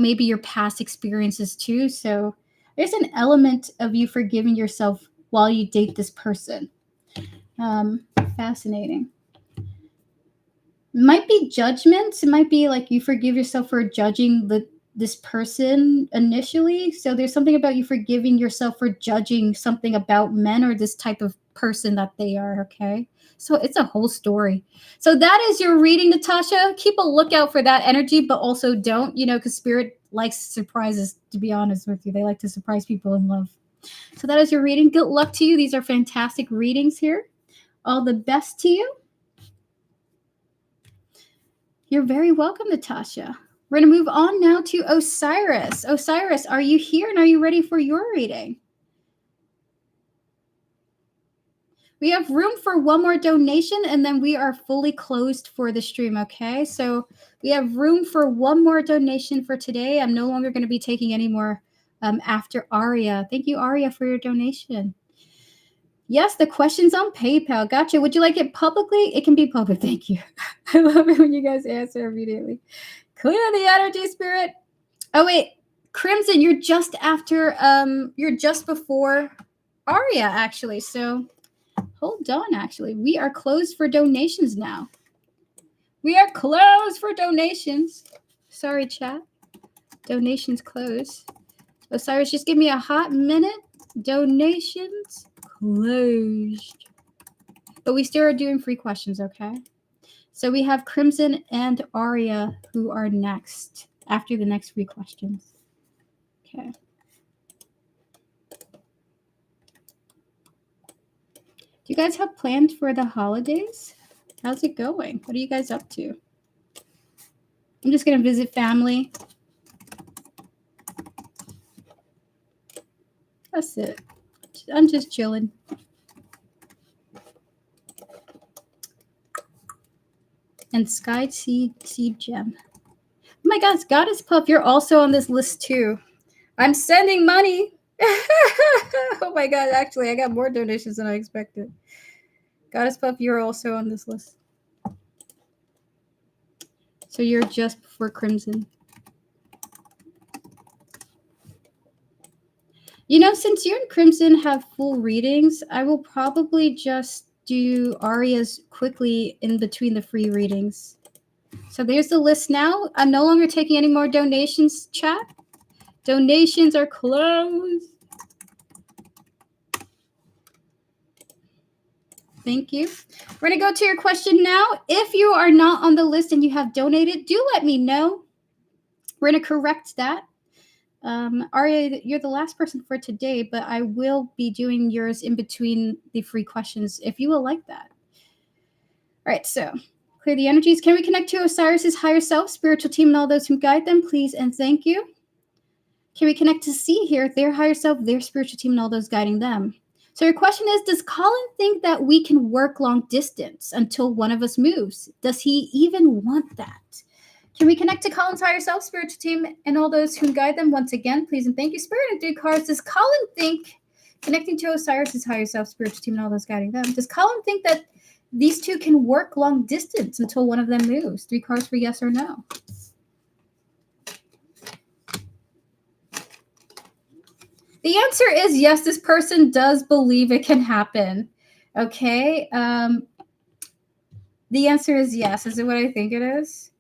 maybe your past experiences too. So there's an element of you forgiving yourself while you date this person. Fascinating. Might be judgments. It might be like you forgive yourself for judging this person initially. So there's something about you forgiving yourself for judging something about men or this type of person that they are, okay? So it's a whole story. So that is your reading, Natasha. Keep a lookout for that energy, but also don't, because Spirit likes surprises, to be honest with you. They like to surprise people in love. So that is your reading. Good luck to you. These are fantastic readings here. All the best to you. You're very welcome, Natasha. We're going to move on now to Osiris. Osiris, are you here and are you ready for your reading? We have room for one more donation and then we are fully closed for the stream, okay? So we have room for one more donation for today. I'm no longer going to be taking any more after Aria. Thank you, Aria, for your donation. Yes, the question's on PayPal. Gotcha. Would you like it publicly? It can be public. Thank you. I love it when you guys answer immediately. Clear the energy, Spirit. Oh, wait. Crimson, you're just after, you're just before Aria, actually. So hold on, actually. We are closed for donations now. We are closed for donations. Sorry, chat. Donations closed. Osiris, just give me a hot minute. Donations closed. But we still are doing free questions, okay? So we have Crimson and Aria who are next after the next free questions. Okay. Do you guys have plans for the holidays? How's it going? What are you guys up to? I'm just going to visit family. That's it. I'm just chilling. And Sky Seed Gem. Oh my gosh, Goddess Puff, you're also on this list too. I'm sending money. Oh my god, actually, I got more donations than I expected. Goddess Puff, you're also on this list. So you're just before Crimson. Since you and Crimson have full readings, I will probably just do Aria's quickly in between the free readings. So there's the list now. I'm no longer taking any more donations, chat. Donations are closed. Thank you. We're going to go to your question now. If you are not on the list and you have donated, do let me know. We're going to correct that. Aria, you're the last person for today, but I will be doing yours in between the free questions if you will like that. All right, so clear the energies. Can we connect to Osiris's higher self, spiritual team, and all those who guide them, please and thank you? Can we connect to see here, their higher self, their spiritual team, and all those guiding them? So your question is, does Colin think that we can work long distance until one of us moves? Does he even want that? Can we connect to Colin's higher self, spiritual team, and all those who guide them? Once again, please and thank you. Spirit and 3 cards. Does Colin think Connecting to Osiris' higher self, spiritual team, and all those guiding them. Does Colin think that these two can work long distance until one of them moves? 3 cards for yes or no. The answer is yes, this person does believe it can happen. Okay. The answer is yes. Is it what I think it is?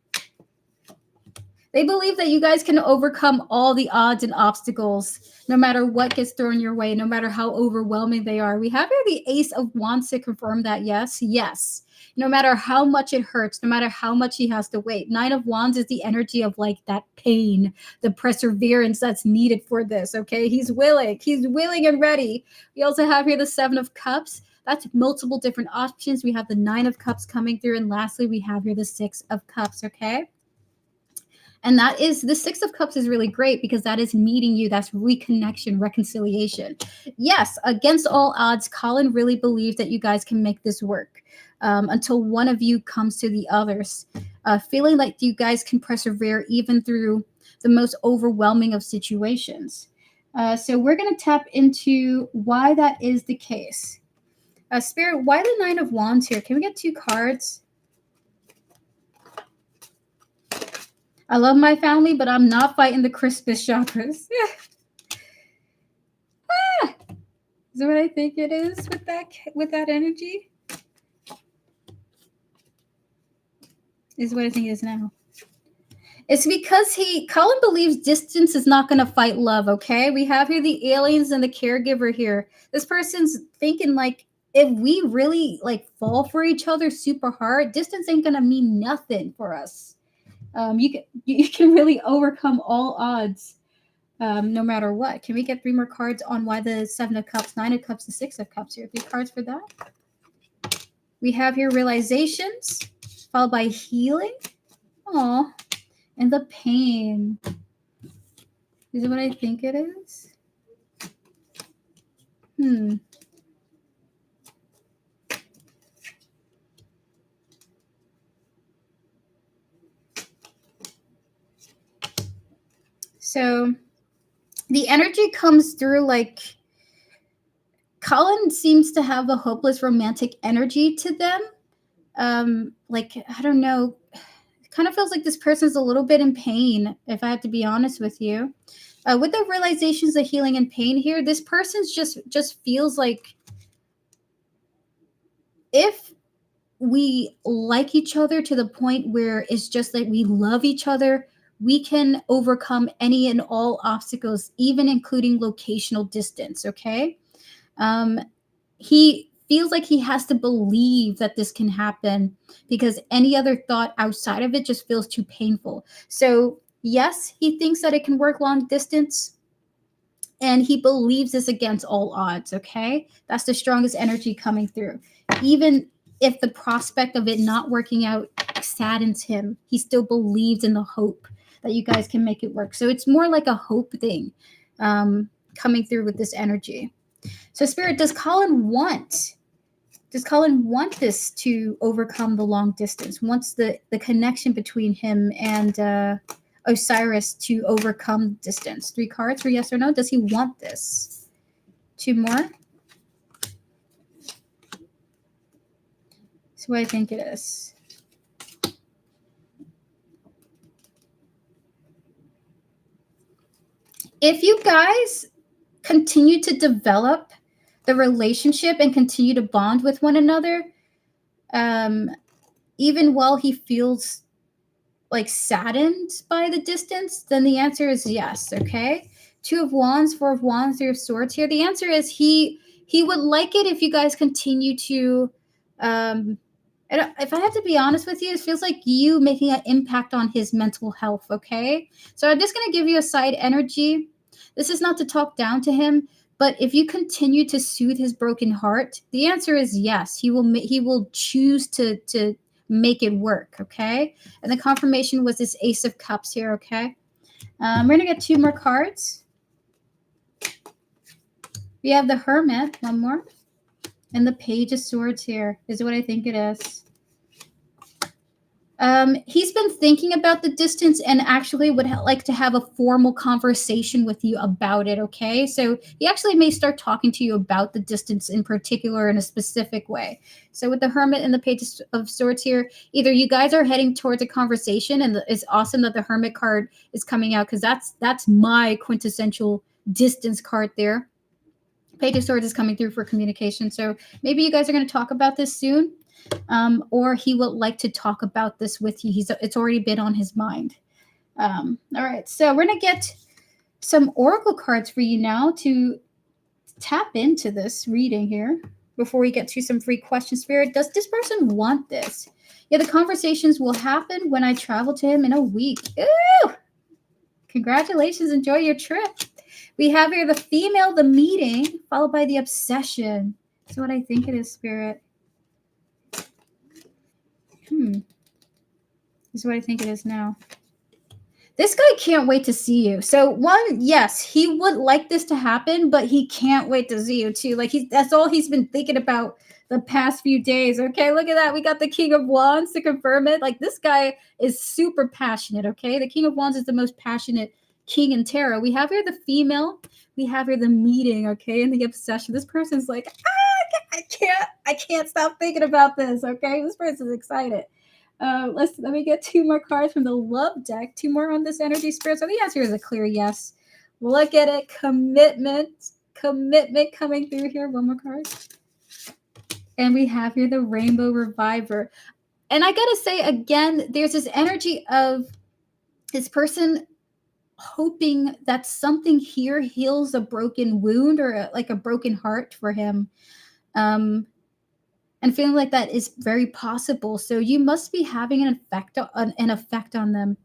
They believe that you guys can overcome all the odds and obstacles, no matter what gets thrown your way, no matter how overwhelming they are. We have here the Ace of Wands to confirm that, yes, yes. No matter how much it hurts, no matter how much he has to wait. 9 of Wands is the energy of like that pain, the perseverance that's needed for this, okay? He's willing and ready. We also have here the 7 of Cups. That's multiple different options. We have the 9 of Cups coming through. And lastly, we have here the 6 of Cups, okay? And that is the 6 of Cups is really great because that is meeting you. That's reconnection, reconciliation. Yes, against all odds, Colin really believes that you guys can make this work until one of you comes to the others. Feeling like you guys can persevere even through the most overwhelming of situations. So we're going to tap into why that is the case. Spirit, why the 9 of Wands here? Can we get 2 cards? I love my family, but I'm not fighting the Christmas shoppers. Ah! Is that what I think it is with that energy? Is what I think it is now. It's because Colin believes distance is not going to fight love, okay? We have here the aliens and the caregiver here. This person's thinking like, if we really like fall for each other super hard, distance ain't going to mean nothing for us. You can really overcome all odds, no matter what. Can we get 3 more cards on why the 7 of Cups, 9 of Cups, the 6 of Cups here? 3 cards for that. We have here realizations, followed by healing. Aw, and the pain. Is it what I think it is? So the energy comes through like Colin seems to have a hopeless romantic energy to them. Like, I don't know, it kind of feels like this person's a little bit in pain, if I have to be honest with you. With the realizations of healing and pain here, this person's just feels like if we like each other to the point where it's just like we love each other, we can overcome any and all obstacles, even including locational distance, okay? He feels like he has to believe that this can happen because any other thought outside of it just feels too painful. So, yes, he thinks that it can work long distance, and he believes this against all odds, okay? That's the strongest energy coming through. Even if the prospect of it not working out saddens him, he still believes in the hope that you guys can make it work. So it's more like a hope thing coming through with this energy. So Spirit, does Colin want this to overcome the long distance? Wants the connection between him and Osiris to overcome distance? 3 cards for yes or no. Does he want this? 2 more. That's what I think it is. If you guys continue to develop the relationship and continue to bond with one another, even while he feels like saddened by the distance, then the answer is yes, okay? 2 of Wands, 4 of Wands, 3 of Swords here. The answer is he would like it if you guys continue to if I have to be honest with you, it feels like you making an impact on his mental health, okay? So I'm just going to give you a side energy. This is not to talk down to him, but if you continue to soothe his broken heart, the answer is yes. He will choose to make it work, okay? And the confirmation was this Ace of Cups here, okay? We're going to get 2 more cards. We have the Hermit, 1 more. And the Page of Swords here is what I think it is. He's been thinking about the distance and actually would like to have a formal conversation with you about it, okay? So he actually may start talking to you about the distance in particular in a specific way. So with the Hermit and the Page of Swords here, either you guys are heading towards a conversation, and it's awesome that the Hermit card is coming out because that's my quintessential distance card there. Page of Swords is coming through for communication. So maybe you guys are going to talk about this soon. Or he would like to talk about this with you. It's already been on his mind. All right, so we're going to get some oracle cards for you now to tap into this reading here before we get to some free question spirit. Does this person want this? Yeah, the conversations will happen when I travel to him in a week. Ooh! Congratulations. Enjoy your trip. We have here the female, the meeting, followed by the obsession. That's what I think it is, Spirit. This is what I think it is now. This guy can't wait to see you. So one, yes, he would like this to happen, but he can't wait to see you too. Like that's all he's been thinking about the past few days. Okay, look at that. We got the King of Wands to confirm it. Like this guy is super passionate, okay? The King of Wands is the most passionate king in tarot. We have here the female. We have here the meeting, okay? And the obsession. This person's like, I can't stop thinking about this, okay? This person's excited. Let me get 2 more cards from the love deck. 2 more on this energy, Spirit. So the answer is a clear yes. Look at it. Commitment coming through here. 1 more card. And we have here the Rainbow Reviver. And I gotta say again, there's this energy of this person hoping that something here heals a broken wound or like a broken heart for him. And feeling like that is very possible. So you must be having an effect on them.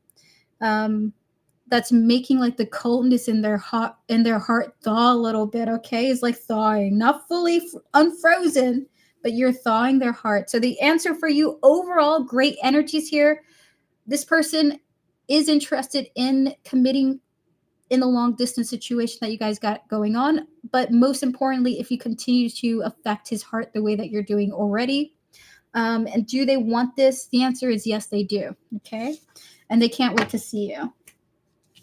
That's making like the coldness in their heart thaw a little bit. Okay, it's like thawing, not fully unfrozen, but you're thawing their heart. So the answer for you overall, great energies here. This person is interested in committing in the long distance situation that you guys got going on. But most importantly, if you continue to affect his heart the way that you're doing already. And do they want this? The answer is yes, they do. Okay. And they can't wait to see you.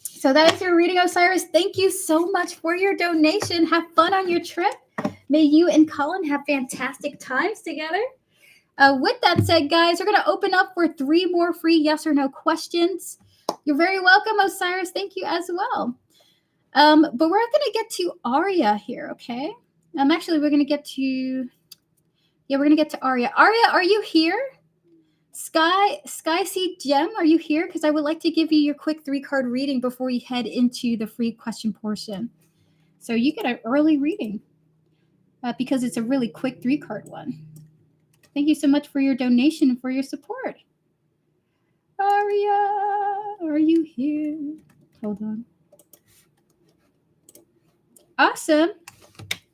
So that is your reading, Osiris. Thank you so much for your donation. Have fun on your trip. May you and Colin have fantastic times together. With that said, guys, we're going to open up for 3 more free yes or no questions. You're very welcome, Osiris. Thank you as well. But we're going to get to Aria here, okay? Actually, we're going to get to Aria. Aria, are you here? Sky Seed Gem, are you here? Because I would like to give you your quick 3-card reading before you head into the free question portion. So you get an early reading because it's a really quick 3-card one. Thank you so much for your donation and for your support. Aria, are you here? Hold on. Awesome.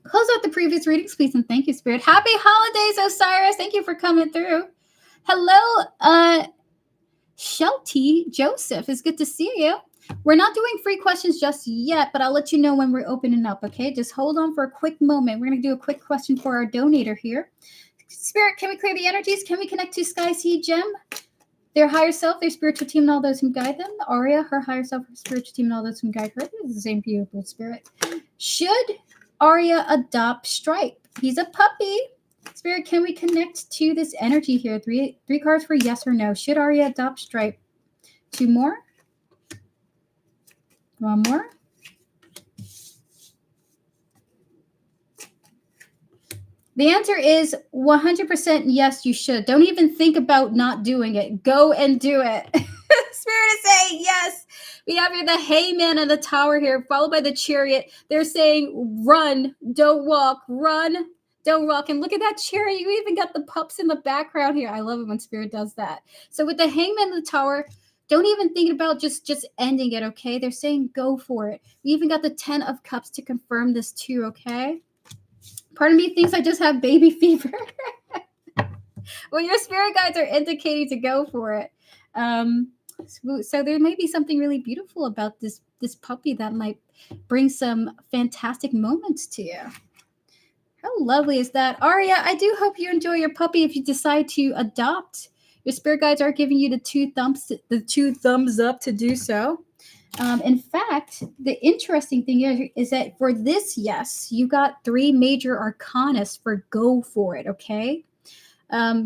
Close out the previous readings, please, and thank you, Spirit. Happy holidays, Osiris. Thank you for coming through. Hello, Shelty Joseph. It's good to see you. We're not doing free questions just yet, but I'll let you know when we're opening up, okay? Just hold on for a quick moment. We're going to do a quick question for our donator here. Spirit, can we clear the energies? Can we connect to Sky Seed Gem? Their higher self, their spiritual team, and all those who guide them. Aria, her higher self, her spiritual team, and all those who guide her. This is the same beautiful Spirit. Should Aria adopt Stripe? He's a puppy. Spirit, can we connect to this energy here? 3 cards for yes or no. Should Aria adopt Stripe? 2 more. 1 more. The answer is 100% yes, you should. Don't even think about not doing it. Go and do it. Spirit is saying yes. We have here the Hangman and the Tower here, followed by the Chariot. They're saying run, don't walk. Run, don't walk. And look at that Chariot. You even got the pups in the background here. I love it when Spirit does that. So with the Hangman and the Tower, don't even think about just ending it, okay? They're saying go for it. We even got the 10 of Cups to confirm this too, okay? Part of me thinks I just have baby fever. Well, your spirit guides are indicating to go for it. So there may be something really beautiful about this puppy that might bring some fantastic moments to you. How lovely is that? Aria, I do hope you enjoy your puppy if you decide to adopt Your spirit guides are giving you the two thumbs up to do so. In fact, the interesting thing is that for this yes, you got 3 major arcanas for go for it, okay?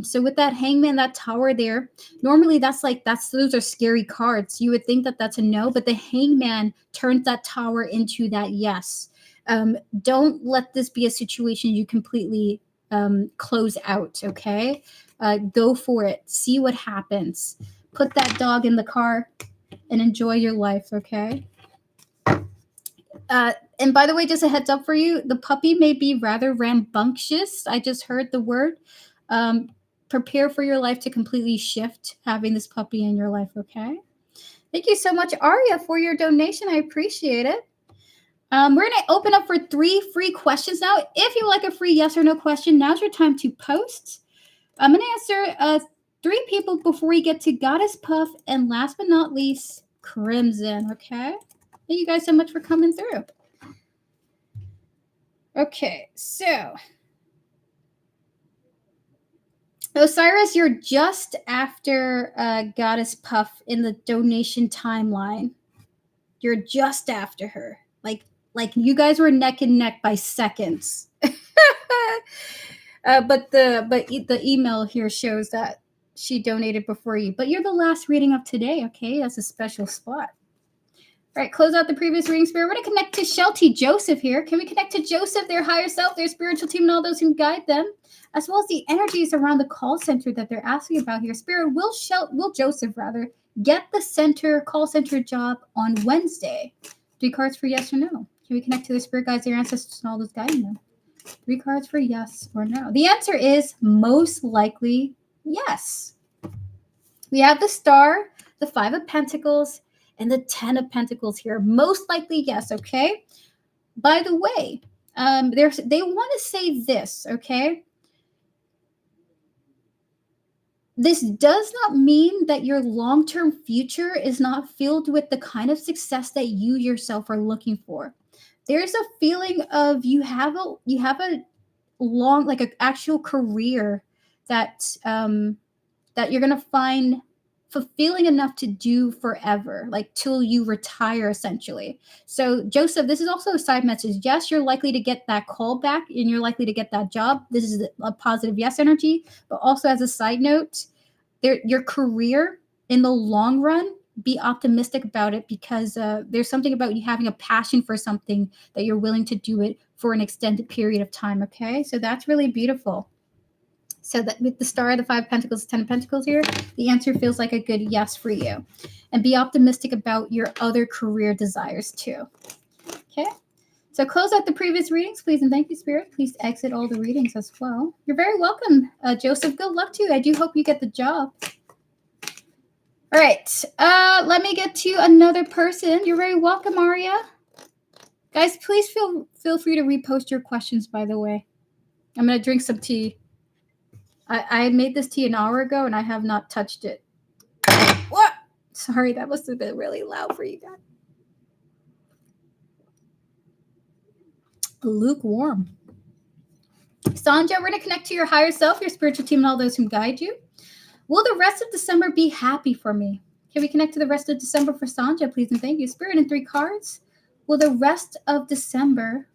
So with that hangman, that tower there, normally those are scary cards. You would think that that's a no, but the hangman turns that tower into that yes. Don't let this be a situation you completely close out, okay? Go for it. See what happens. Put that dog in the car and enjoy your life, okay? And by the way, just a heads up for you, the puppy may be rather rambunctious. I just heard the word. Prepare for your life to completely shift having this puppy in your life, okay? Thank you so much, Aria, for your donation. I appreciate it. We're going to open up for 3 free questions now. If you like a free yes or no question, now's your time to post. I'm going to answer 3 people before we get to Goddess Puff, and last but not least, Crimson, okay? Thank you guys so much for coming through. Okay, so Osiris, you're just after Goddess Puff in the donation timeline. You're just after her. Like you guys were neck and neck by seconds. But the email here shows that she donated before you. But you're the last reading of today, okay? That's a special spot. All right, close out the previous reading, Spirit. We're going to connect to Shelty Joseph here. Can we connect to Joseph, their higher self, their spiritual team, and all those who guide them, as well as the energies around the call center that they're asking about here? Spirit, will Joseph get the call center job on Wednesday? 3 cards for yes or no. Can we connect to the spirit guides, their ancestors, and all those guiding them? 3 cards for yes or no. The answer is most likely yes. We have the Star, the 5 of Pentacles, and the 10 of Pentacles here. Most likely yes, okay? By the way, they want to say this, okay? This does not mean that your long-term future is not filled with the kind of success that you yourself are looking for. There's a feeling of you have a long, like an actual career that that you're gonna find fulfilling enough to do forever, like till you retire, essentially. So, Joseph, this is also a side message. Yes, you're likely to get that call back and you're likely to get that job. This is a positive yes energy, but also as a side note, your career in the long run, be optimistic about it, because there's something about you having a passion for something that you're willing to do it for an extended period of time, okay? So that's really beautiful. So that with the Star, the 5 of Pentacles, 10 of Pentacles here, the answer feels like a good yes for you. And be optimistic about your other career desires too. Okay? So close out the previous readings, please, and thank you, Spirit. Please exit all the readings as well. You're very welcome, Joseph. Good luck to you. I do hope you get the job. All right. Let me get to another person. You're very welcome, Aria. Guys, please feel free to repost your questions, by the way. I'm going to drink some tea. I made this tea an hour ago, and I have not touched it. What? Sorry, that must have been really loud for you guys. Lukewarm. Sanja, we're going to connect to your higher self, your spiritual team, and all those who guide you. Will the rest of December be happy for me? Can we connect to the rest of December for Sanja, please, and thank you. Spirit in 3 cards. Will the rest of December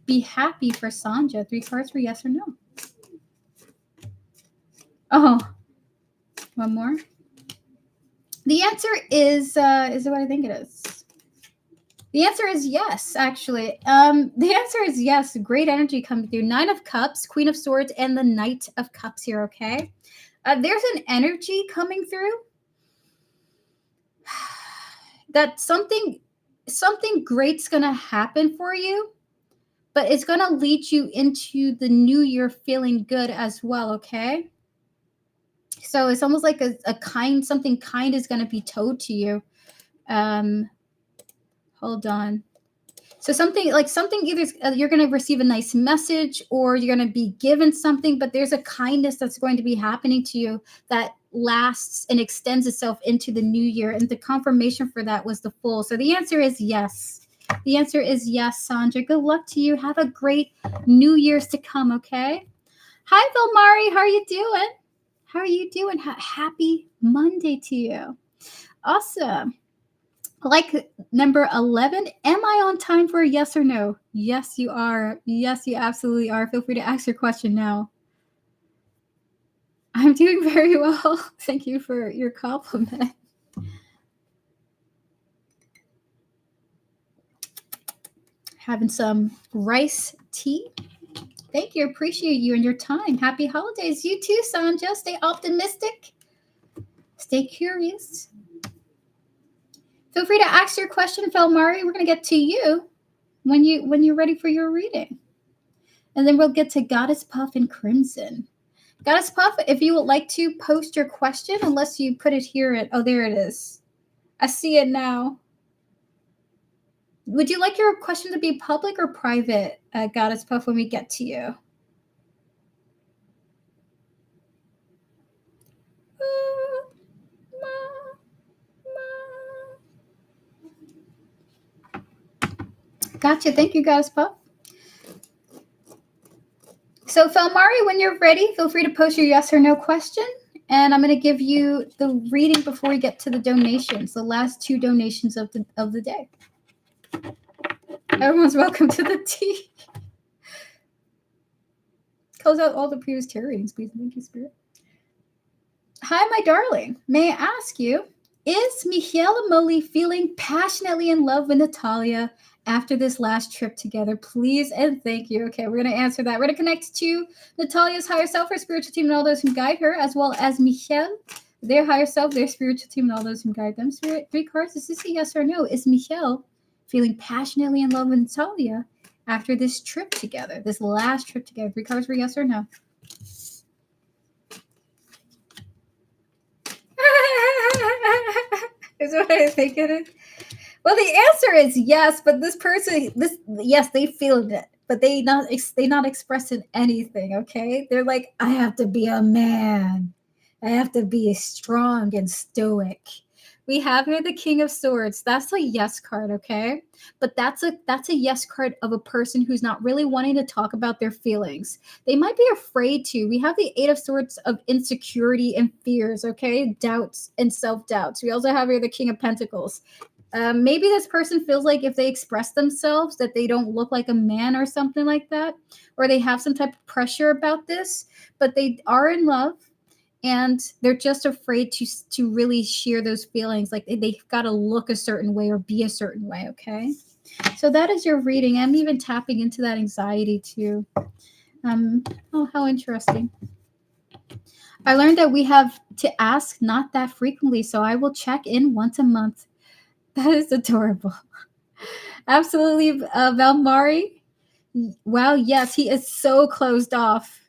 be happy for Sanja? 3 cards for yes or no. Oh, one more. The answer is it what I think it is? The answer is yes, actually. The answer is yes. Great energy coming through. 9 of Cups, Queen of Swords, and the Knight of Cups here, okay? There's an energy coming through that something great's going to happen for you, but it's going to lead you into the new year feeling good as well, okay? So it's almost like something kind is going to be told to you. Hold on. So something either you're going to receive a nice message or you're going to be given something, but there's a kindness that's going to be happening to you that lasts and extends itself into the new year. And the confirmation for that was the Fool. So the answer is yes. The answer is yes, Sandra. Good luck to you. Have a great New Year's to come, okay? Hi, Vilmari. How are you doing? How are you doing? Happy Monday to you. Awesome. Like number 11, am I on time for a yes or no? Yes, you are. Yes, you absolutely are. Feel free to ask your question now. I'm doing very well. Thank you for your compliment. Having some rice tea. Thank you. Appreciate you and your time. Happy holidays. You too, Sanja. Stay optimistic. Stay curious. Feel free to ask your question, Felmari. We're going to get to you when you're ready for your reading. And then we'll get to Goddess Puff and Crimson. Goddess Puff, if you would like to post your question, unless you put it here oh, there it is. I see it now. Would you like your question to be public or private, Goddess Puff, when we get to you? Gotcha. Thank you, Goddess Puff. So, Felmari, when you're ready, feel free to post your yes or no question. And I'm going to give you the reading before we get to the donations, the last 2 donations of the day. Everyone's welcome to the tea. Close out all the previous tarot readings, please. Thank you, Spirit. Hi, my darling. May I ask you, is Michele Amoli feeling passionately in love with Natalia after this last trip together? Please and thank you. Okay, we're going to answer that. We're going to connect to Natalia's higher self, her spiritual team, and all those who guide her, as well as Michele, their higher self, their spiritual team, and all those who guide them. Spirit, 3 cards. Is this a yes or no? Is Michele feeling passionately in love with Natalia after this trip together, this last trip together? 3 cards for yes or no. Is what I think it is. Well, the answer is yes, but this person, yes, they feel it, but they not expressing anything. Okay, they're like, I have to be a man, I have to be strong and stoic. We have here the King of Swords. That's a yes card, okay? But that's a yes card of a person who's not really wanting to talk about their feelings. They might be afraid to. We have the 8 of Swords of insecurity and fears, okay? Doubts and self-doubts. We also have here the King of Pentacles. Maybe this person feels like if they express themselves that they don't look like a man or something like that, or they have some type of pressure about this, but they are in love. And they're just afraid to really share those feelings. Like they've got to look a certain way or be a certain way, okay? So that is your reading. I'm even tapping into that anxiety too. Oh, how interesting. I learned that we have to ask not that frequently, so I will check in once a month. That is adorable. Absolutely, Valmari. Wow, yes, he is so closed off.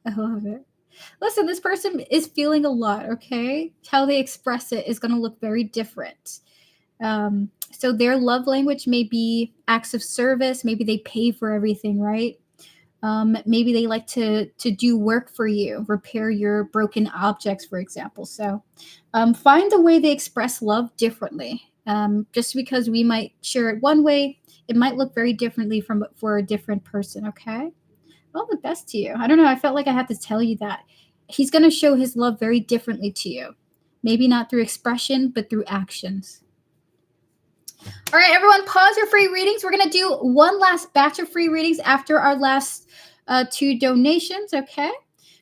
I love it. Listen, this person is feeling a lot, okay? How they express it is going to look very different. So their love language may be acts of service. Maybe they pay for everything, right? Maybe they like to do work for you, repair your broken objects, for example. So find a way they express love differently. Just because we might share it one way, it might look very differently for a different person, okay? All the best to you. I don't know. I felt like I had to tell you that. He's going to show his love very differently to you. Maybe not through expression, but through actions. All right, everyone, pause your free readings. We're going to do one last batch of free readings after our last 2 donations, okay?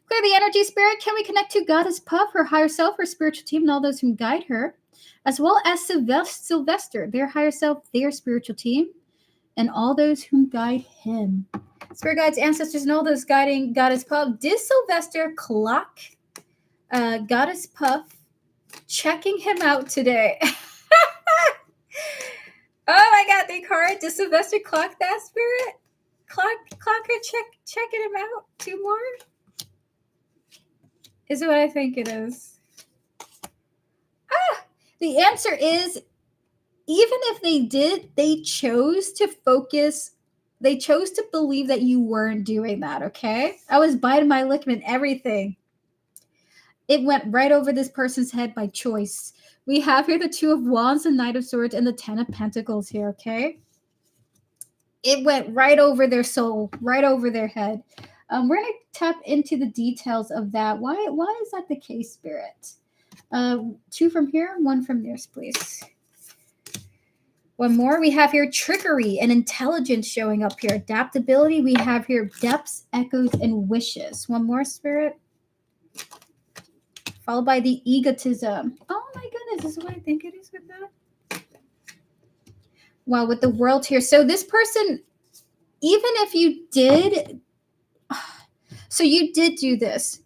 Clear the energy, Spirit. Can we connect to Goddess Puff, her higher self, her spiritual team, and all those who guide her, as well as Sylvester, their higher self, their spiritual team, and all those who guide him. Spirit guides, ancestors, and all those guiding Goddess Puff. Did Sylvester clock Goddess Puff checking him out today? Oh my God, the card. Did Sylvester clock that, Spirit? Clock her checking him out 2 more? Is what I think it is. The answer is, even if they did, they chose to focus. They chose to believe that you weren't doing that, okay? I was biting my lip and everything. It went right over this person's head by choice. We have here the 2 of Wands, the Knight of Swords, and the 10 of Pentacles here, okay? It went right over their soul, right over their head. We're going to tap into the details of that. Why is that the case, Spirit? 2 from here, 1 from there, please. One more. We have here trickery and intelligence showing up here. Adaptability. We have here depths, echoes, and wishes. One more, Spirit. Followed by the egotism. Oh my goodness, this is what I think it is with that. Well, with the world here. So this person, even if you did, so you did do this,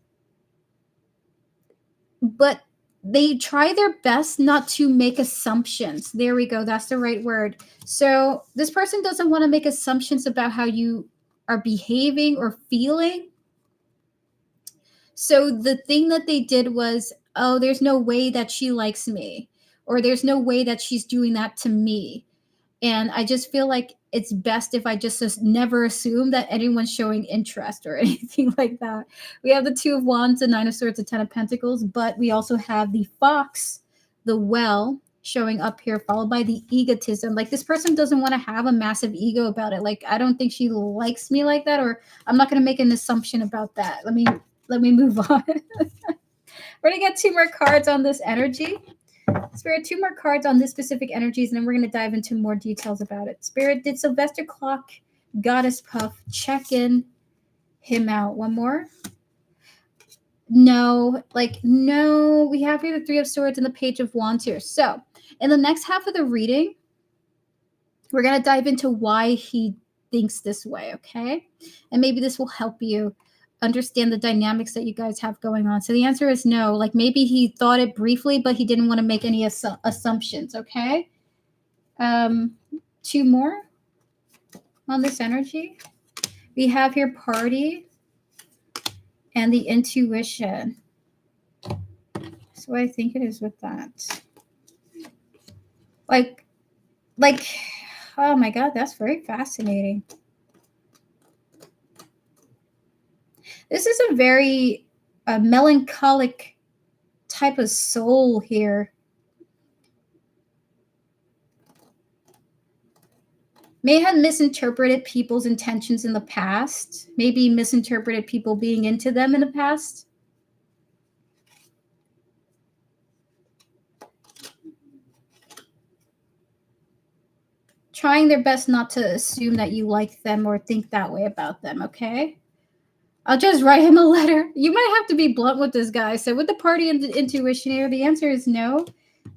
but they try their best not to make assumptions. There we go. That's the right word. So this person doesn't want to make assumptions about how you are behaving or feeling. So the thing that they did was, oh, there's no way that she likes me, or there's no way that she's doing that to me. And I just feel like it's best if I just never assume that anyone's showing interest or anything like that. We have the 2 of Wands, the 9 of Swords, the 10 of Pentacles, but we also have the Fox, the Well, showing up here, followed by the egotism. Like this person doesn't want to have a massive ego about it. Like I don't think she likes me like that, or I'm not going to make an assumption about that. Let me move on. We're going to get 2 more cards on this energy. Spirit, 2 more cards on this specific energies, and then we're going to dive into more details about it. Spirit, did Sylvester Clock, Goddess Puff, check him out? One more? No. No. We have here the 3 of Swords and the Page of Wands here. So in the next half of the reading, we're going to dive into why he thinks this way, okay? And maybe this will help you understand the dynamics that you guys have going on. So the answer is no. Like maybe he thought it briefly, but he didn't want to make any assumptions, okay? 2 more on this energy. We have here party and the intuition. So I think it is with that. Like, oh my God, that's very fascinating. This is a very melancholic type of soul here. May have misinterpreted people's intentions in the past. Maybe misinterpreted people being into them in the past. Trying their best not to assume that you like them or think that way about them, okay? I'll just write him a letter. You might have to be blunt with this guy. So with the party and the intuition here, the answer is no.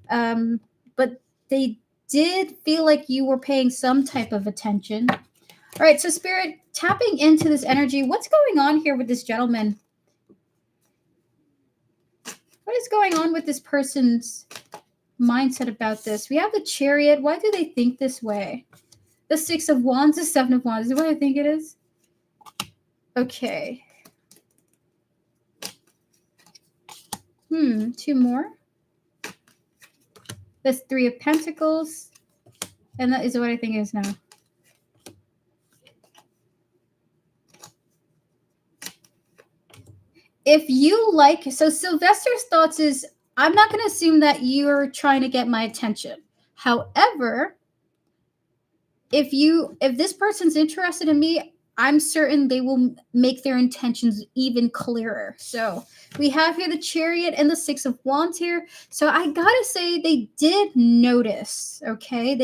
But they did feel like you were paying some type of attention. All right, so Spirit, tapping into this energy, what's going on here with this gentleman? What is going on with this person's mindset about this? We have the Chariot. Why do they think this way? The 6 of Wands, the 7 of Wands. Is what I think it is? Okay. 2 more. That's 3 of Pentacles. And that is what I think it is now. If you like, so Sylvester's thoughts is, I'm not going to assume that you're trying to get my attention. However, if this person's interested in me, I'm certain they will make their intentions even clearer. So we have here the Chariot and the 6 of Wands here. So I gotta say they did notice, okay?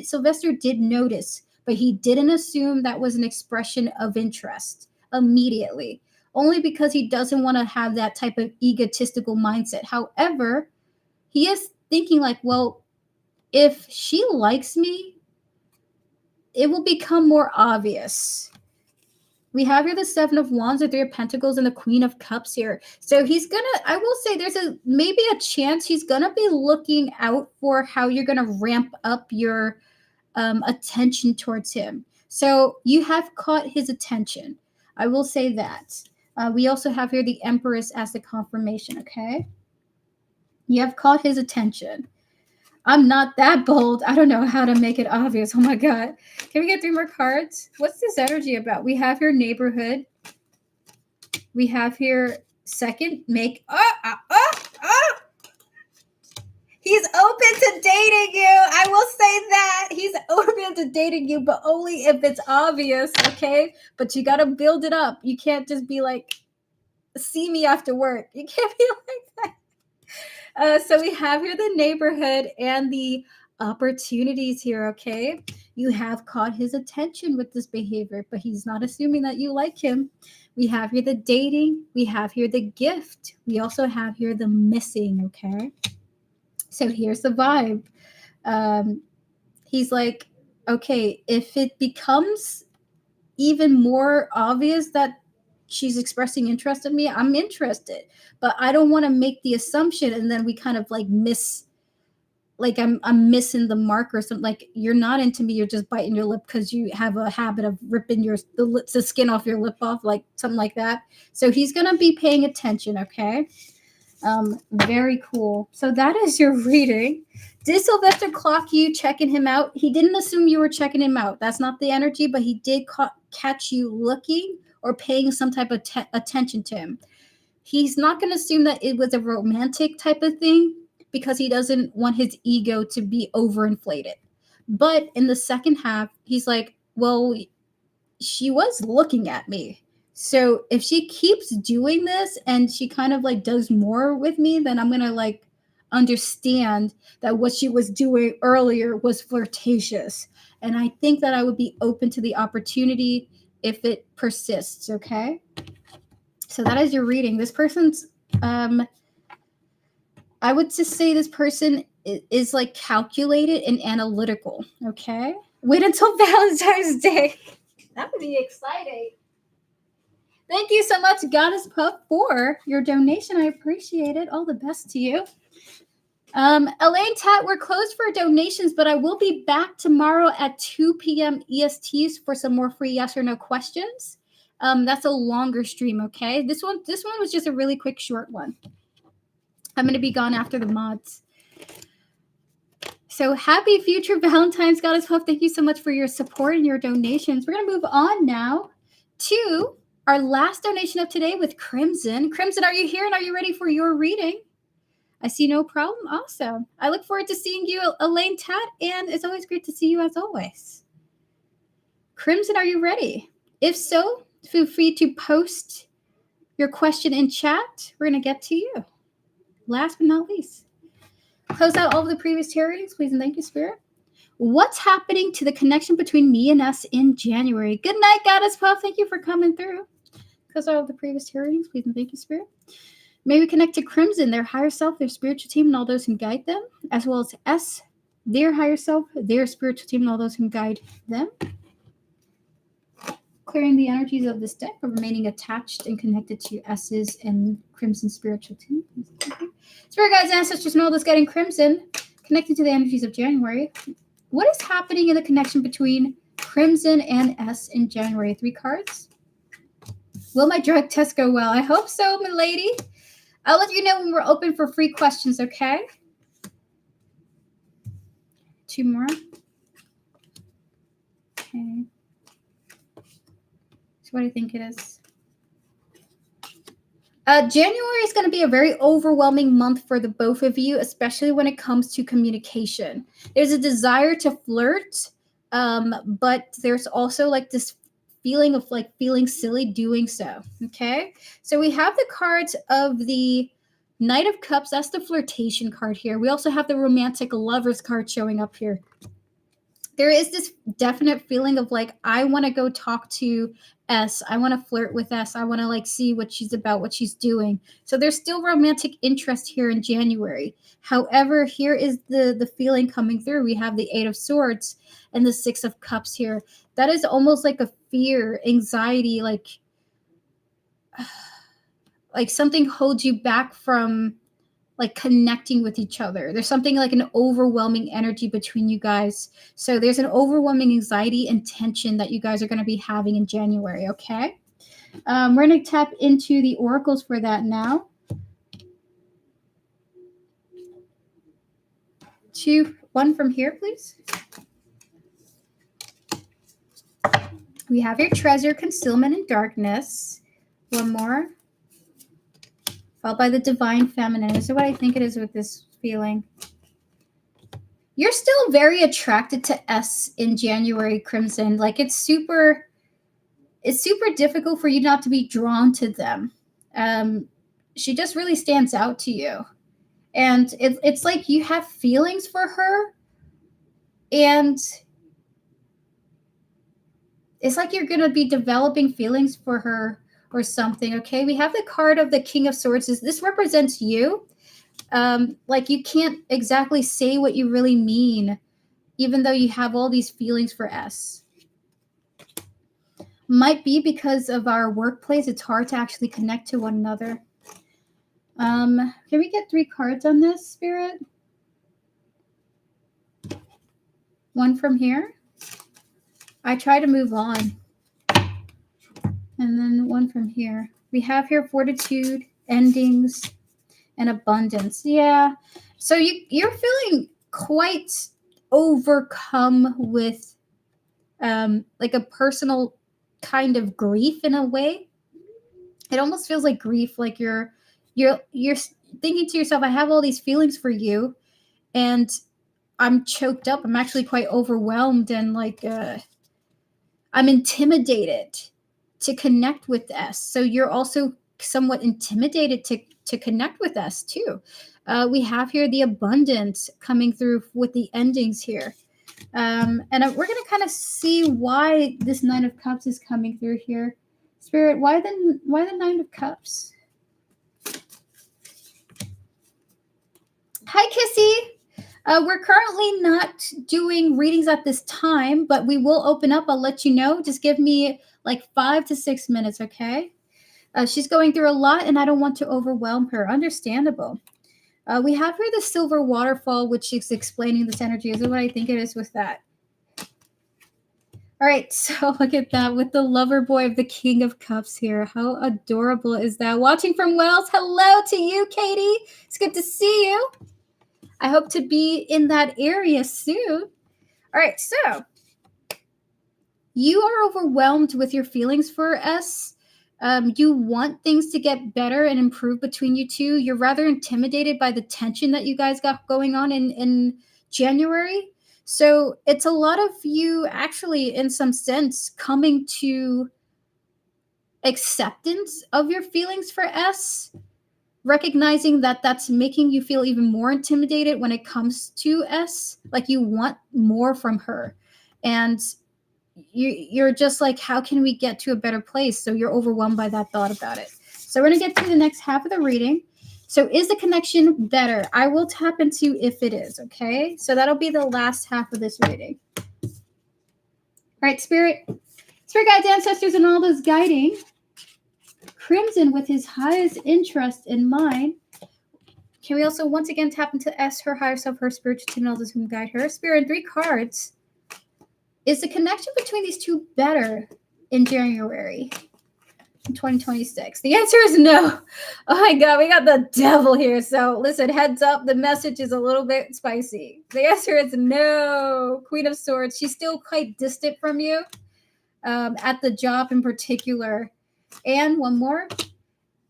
Sylvester did notice, but he didn't assume that was an expression of interest immediately, only because he doesn't want to have that type of egotistical mindset. However, he is thinking like, well, if she likes me, it will become more obvious. We have here the 7 of Wands, the 3 of Pentacles, and the Queen of Cups here. So he's gonna, I will say there's maybe a chance he's gonna be looking out for how you're gonna ramp up your attention towards him. So you have caught his attention. I will say that. We also have here the Empress as the confirmation, okay? You have caught his attention. I'm not that bold. I don't know how to make it obvious. Oh my God. Can we get 3 more cards? What's this energy about? We have here neighborhood. We have here second make. He's open to dating you. I will say that. He's open to dating you, but only if it's obvious, okay? But you got to build it up. You can't just be like, see me after work. You can't be like that. So we have here the neighborhood and the opportunities here, okay? You have caught his attention with this behavior, but he's not assuming that you like him. We have here the dating. We have here the gift. We also have here the missing, okay? So here's the vibe. He's like, okay, if it becomes even more obvious that she's expressing interest in me, I'm interested. But I don't want to make the assumption and then we kind of like like I'm missing the mark or something. Like, you're not into me, you're just biting your lip because you have a habit of ripping the skin off your lip off, like something like that. So he's gonna be paying attention, okay? Very cool. So that is your reading. Did Sylvester clock you checking him out? He didn't assume you were checking him out. That's not the energy, but he did catch you looking or paying some type of attention to him. He's not going to assume that it was a romantic type of thing because he doesn't want his ego to be overinflated. But in the second half, he's like, well, she was looking at me. So if she keeps doing this and she kind of like does more with me, then I'm going to like understand that what she was doing earlier was flirtatious. And I think that I would be open to the opportunity if it persists, okay? So that is your reading. This person's I would just say this person is like calculated and analytical, okay? Wait until Valentine's Day. That would be exciting. Thank you so much, Goddess Puff, for your donation. I appreciate it. All the best to you. Elaine Tat, we're closed for donations, but I will be back tomorrow at 2 p.m. ESTs for some more free yes or no questions. That's a longer stream, okay? This one was just a really quick, short one. I'm going to be gone after the mods. So happy future Valentine's, Goddess Puff. Thank you so much for your support and your donations. We're going to move on now to our last donation of today with Crimson. Crimson, are you here and are you ready for your reading? I see no problem. Awesome. I look forward to seeing you, Elaine Tat, and it's always great to see you as always. Crimson, are you ready? If so, feel free to post your question in chat. We're going to get to you. Last but not least, close out all of the previous tarot readings, please, and thank you, Spirit. What's happening to the connection between me and us in January? Good night, Goddess Puff. Thank you for coming through. Close out all of the previous tarot readings, please, and thank you, Spirit. May we connect to Crimson, their higher self, their spiritual team, and all those who guide them, as well as S, their higher self, their spiritual team, and all those who guide them. Clearing the energies of this deck, but remaining attached and connected to S's and Crimson spiritual team. Spirit guides, ancestors, and all those guiding Crimson, connected to the energies of January. What is happening in the connection between Crimson and S in January? 3 cards. Will my drug test go well? I hope so, my lady. I'll let you know when we're open for free questions, okay? 2 more. Okay. So what do you think it is? January is going to be a very overwhelming month for the both of you, especially when it comes to communication. There's a desire to flirt, but there's also like this feeling of like feeling silly doing so, okay? So we have the cards of the Knight of Cups. That's the flirtation card here. We also have the romantic lovers card showing up here. There is this definite feeling of like, I want to go talk to S. I want to flirt with S. I want to like see what she's about, what she's doing. So there's still romantic interest here in January. However, here is the feeling coming through. We have the 8 of Swords and the 6 of Cups here. That is almost like a fear, anxiety, like something holds you back from like connecting with each other. There's something like an overwhelming energy between you guys. So there's an overwhelming anxiety and tension that you guys are going to be having in January, okay? We're going to tap into the oracles for that now. 1 from here, please. We have your treasure, concealment, and darkness. 1 more. Followed by the divine feminine. This is what I think it is with this feeling. You're still very attracted to S in January, Crimson. Like it's super difficult for you not to be drawn to them. She just really stands out to you. And it's like you have feelings for her, and it's like you're going to be developing feelings for her or something, okay? We have the card of the King of Swords. This represents you. Like you can't exactly say what you really mean, even though you have all these feelings for S. Might be because of our workplace, it's hard to actually connect to one another. Can we get 3 cards on this, Spirit? One from here. I try to move on. And then one from here. We have here fortitude, endings, and abundance. Yeah. So you're feeling quite overcome with like a personal kind of grief in a way. It almost feels like grief, like you're thinking to yourself, I have all these feelings for you and I'm choked up. I'm actually quite overwhelmed and like I'm intimidated to connect with S. So you're also somewhat intimidated to connect with us too. We have here the abundance coming through with the endings here. And we're going to kind of see why this 9 of Cups is coming through here. Spirit, why the 9 of Cups? Hi, Kissy. We're currently not doing readings at this time, but we will open up. I'll let you know. Just give me like 5 to 6 minutes, okay? She's going through a lot, and I don't want to overwhelm her. Understandable. We have here the silver waterfall, which is explaining this energy. Is what I think it is with that. All right, so look at that with the lover boy of the King of Cups here. How adorable is that? Watching from Wales, hello to you, Katie. It's good to see you. I hope to be in that area soon. All right, so you are overwhelmed with your feelings for S. You want things to get better and improve between you two. You're rather intimidated by the tension that you guys got going on in January. So it's a lot of you actually, in some sense, coming to acceptance of your feelings for S, recognizing that that's making you feel even more intimidated when it comes to S. Like you want more from her. And you're just like, how can we get to a better place? So you're overwhelmed by that thought about it. So we're going to get to the next half of the reading. So is the connection better? I will tap into if it is, okay? So that'll be the last half of this reading. All right, Spirit guides, ancestors, and all those guiding. Crimson with his highest interest in mind. Can we also once again tap into S, her higher self, her spiritual team, and all those whom guide her? Spirit, 3 cards. Is the connection between these two better in January 2026? The answer is no. Oh my God, we got the devil here. So listen, heads up, the message is a little bit spicy. The answer is no. Queen of Swords, she's still quite distant from you at the job in particular. And one more.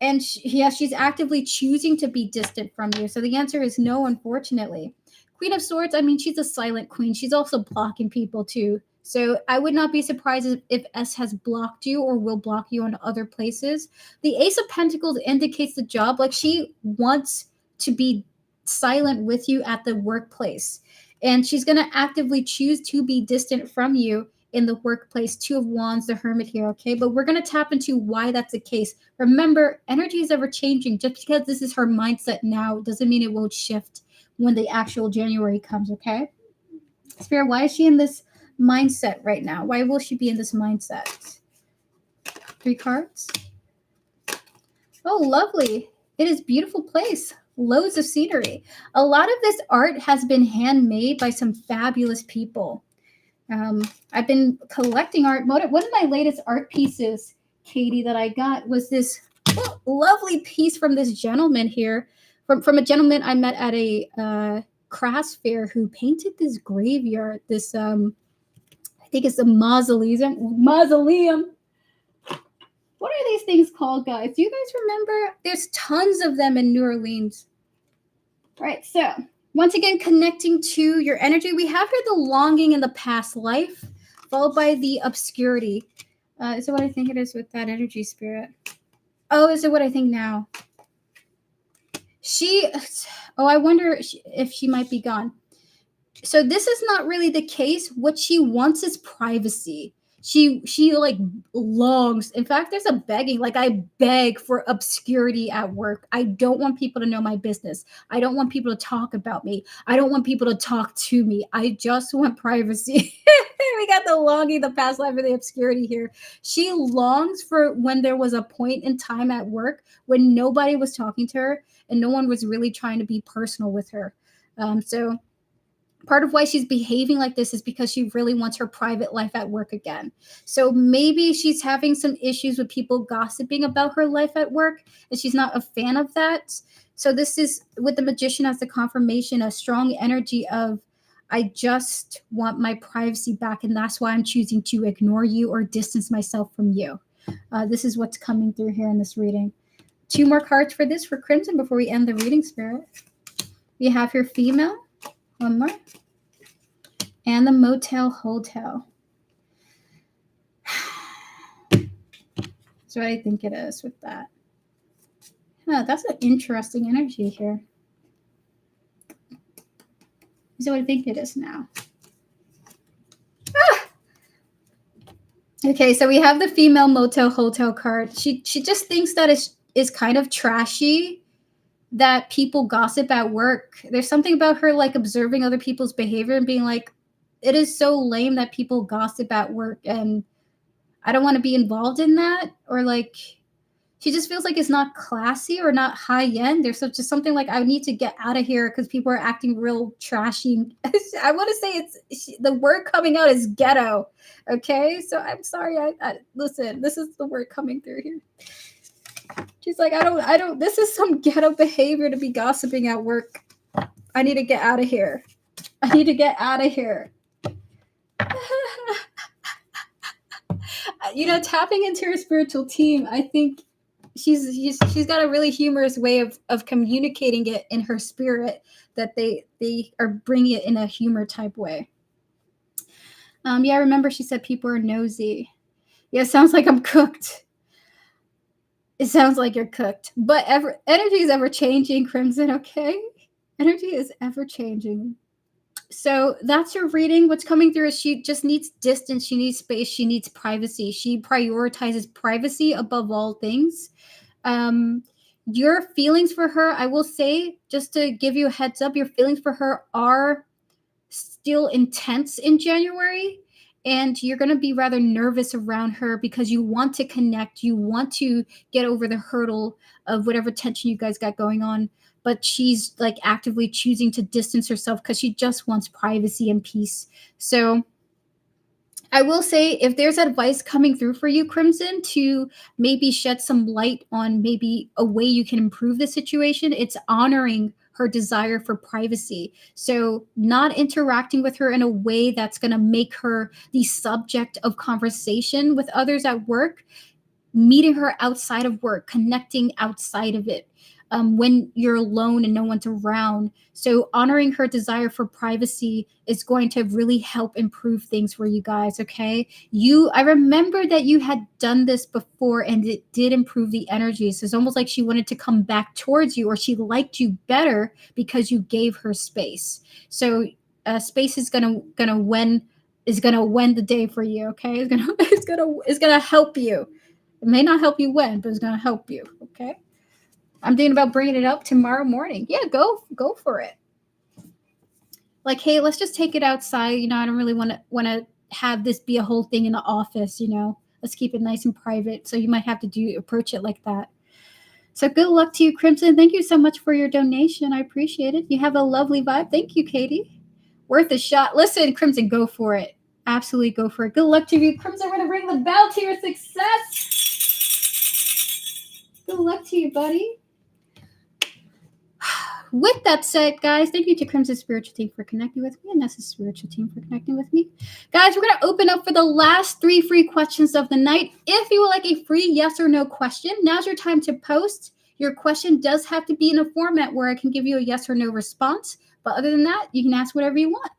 And she's actively choosing to be distant from you. So the answer is no, unfortunately. Queen of Swords, I mean, she's a silent queen. She's also blocking people too. So I would not be surprised if S has blocked you or will block you in other places. The Ace of Pentacles indicates the job. Like she wants to be silent with you at the workplace. And she's going to actively choose to be distant from you in the workplace. 2 of Wands, the Hermit here, okay? But we're going to tap into why that's the case. Remember, energy is ever changing. Just because this is her mindset now doesn't mean it won't shift when the actual January comes, okay? Spirit, why is she in this mindset right now? Why will she be in this mindset? 3 cards. Oh, lovely. It is a beautiful place. Loads of scenery. A lot of this art has been handmade by some fabulous people. I've been collecting art. One of my latest art pieces, Katie, that I got was this lovely piece from this gentleman here, from a gentleman I met at a crafts fair who painted this graveyard, this I think it's a mausoleum. What are these things called, guys? Do you guys remember? There's tons of them in New Orleans. All right, so Once again, connecting to your energy, we have here the longing in the past life, followed by the obscurity. Is it what I think it is with that energy, Spirit? Oh, is it what I think now? I wonder if she might be gone. So this is not really the case. What she wants is privacy. She like longs. In fact, there's a begging. Like, I beg for obscurity at work. I don't want people to know my business. I don't want people to talk about me. I don't want people to talk to me. I just want privacy. We got the longing, the past life, and the obscurity here. She longs for when there was a point in time at work when nobody was talking to her and no one was really trying to be personal with her. So part of why she's behaving like this is because she really wants her private life at work again. So maybe she's having some issues with people gossiping about her life at work, and she's not a fan of that. So this is, with the Magician as the confirmation, a strong energy of, I just want my privacy back, and that's why I'm choosing to ignore you or distance myself from you. This is what's coming through here in this reading. 2 more cards for this for Crimson before we end the reading, Spirit. We have here female. 1 more. And the motel hotel. That's what I think it is with that. That's an interesting energy here. Is what I think it is now. Okay, so we have the female motel hotel card. She just thinks that is kind of trashy that people gossip at work. There's something about her like observing other people's behavior and being like, it is so lame that people gossip at work, and I don't want to be involved in that. Or like, she just feels like it's not classy or not high end. There's just something like, I need to get out of here because people are acting real trashy. I want to say the word coming out is ghetto. Okay, so I'm sorry. I listen. This is the word coming through here. She's like, I don't. This is some ghetto behavior to be gossiping at work. I need to get out of here. I need to get out of here. Tapping into her spiritual team, I think she's got a really humorous way of communicating it in her spirit, that they are bringing it in a humor type way. Yeah, remember she said people are nosy. Yeah, it sounds like I'm cooked. It sounds like you're cooked. But energy is ever changing, Crimson, okay? Energy is ever changing. So that's her reading. What's coming through is she just needs distance. She needs space. She needs privacy. She prioritizes privacy above all things. Your feelings for her, I will say, just to give you a heads up, your feelings for her are still intense in January. And you're going to be rather nervous around her because you want to connect. You want to get over the hurdle of whatever tension you guys got going on. But she's like actively choosing to distance herself because she just wants privacy and peace. So I will say, if there's advice coming through for you, Crimson, to maybe shed some light on maybe a way you can improve the situation, it's honoring her desire for privacy. So not interacting with her in a way that's going to make her the subject of conversation with others at work, meeting her outside of work, connecting outside of it. When you're alone and no one's around. So honoring her desire for privacy is going to really help improve things for you guys, okay? I remember that you had done this before and it did improve the energy. So it's almost like she wanted to come back towards you, or she liked you better because you gave her space. So space is gonna win the day for you, okay? It's gonna help you. It may not help you win, but it's gonna help you, okay? I'm thinking about bringing it up tomorrow morning. Yeah, go for it. Like, hey, let's just take it outside. I don't really want to have this be a whole thing in the office. Let's keep it nice and private. So you might have to approach it like that. So good luck to you, Crimson. Thank you so much for your donation. I appreciate it. You have a lovely vibe. Thank you, Katie. Worth a shot. Listen, Crimson, go for it. Absolutely go for it. Good luck to you, Crimson. We're going to ring the bell to your success. Good luck to you, buddy. With that said, guys, thank you to Crimson Spiritual Team for connecting with me, and Nessa's Spiritual Team for connecting with me. Guys, we're going to open up for the last 3 free questions of the night. If you would like a free yes or no question, now's your time to post. Your question does have to be in a format where I can give you a yes or no response. But other than that, you can ask whatever you want.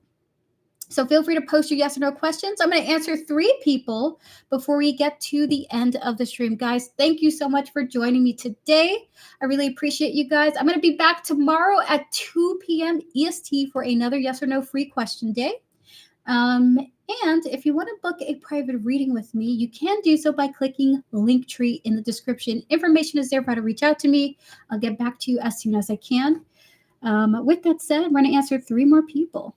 So feel free to post your yes or no questions. I'm going to answer 3 people before we get to the end of the stream. Guys, thank you so much for joining me today. I really appreciate you guys. I'm going to be back tomorrow at 2 p.m. EST for another yes or no free question day. And if you want to book a private reading with me, you can do so by clicking Linktree in the description. Information is there for how to reach out to me. I'll get back to you as soon as I can. With that said, I'm going to answer 3 more people.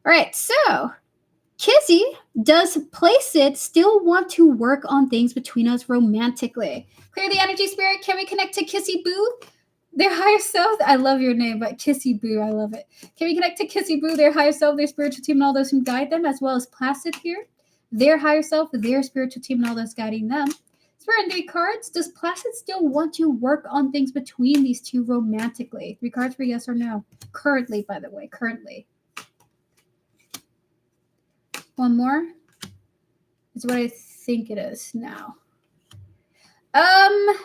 All right, so Kizzy, does Placid still want to work on things between us romantically? Clear the energy, spirit. Can we connect to Kissy Boo, their higher self? I love your name, but Kissy Boo, I love it. Can we connect to Kissy Boo, their higher self, their spiritual team, and all those who guide them, as well as Placid here, their higher self, their spiritual team, and all those guiding them? Spirit and 3 cards. Does Placid still want to work on things between these two romantically? 3 cards for yes or no. Currently, by the way, currently. One more is what I think it is now. The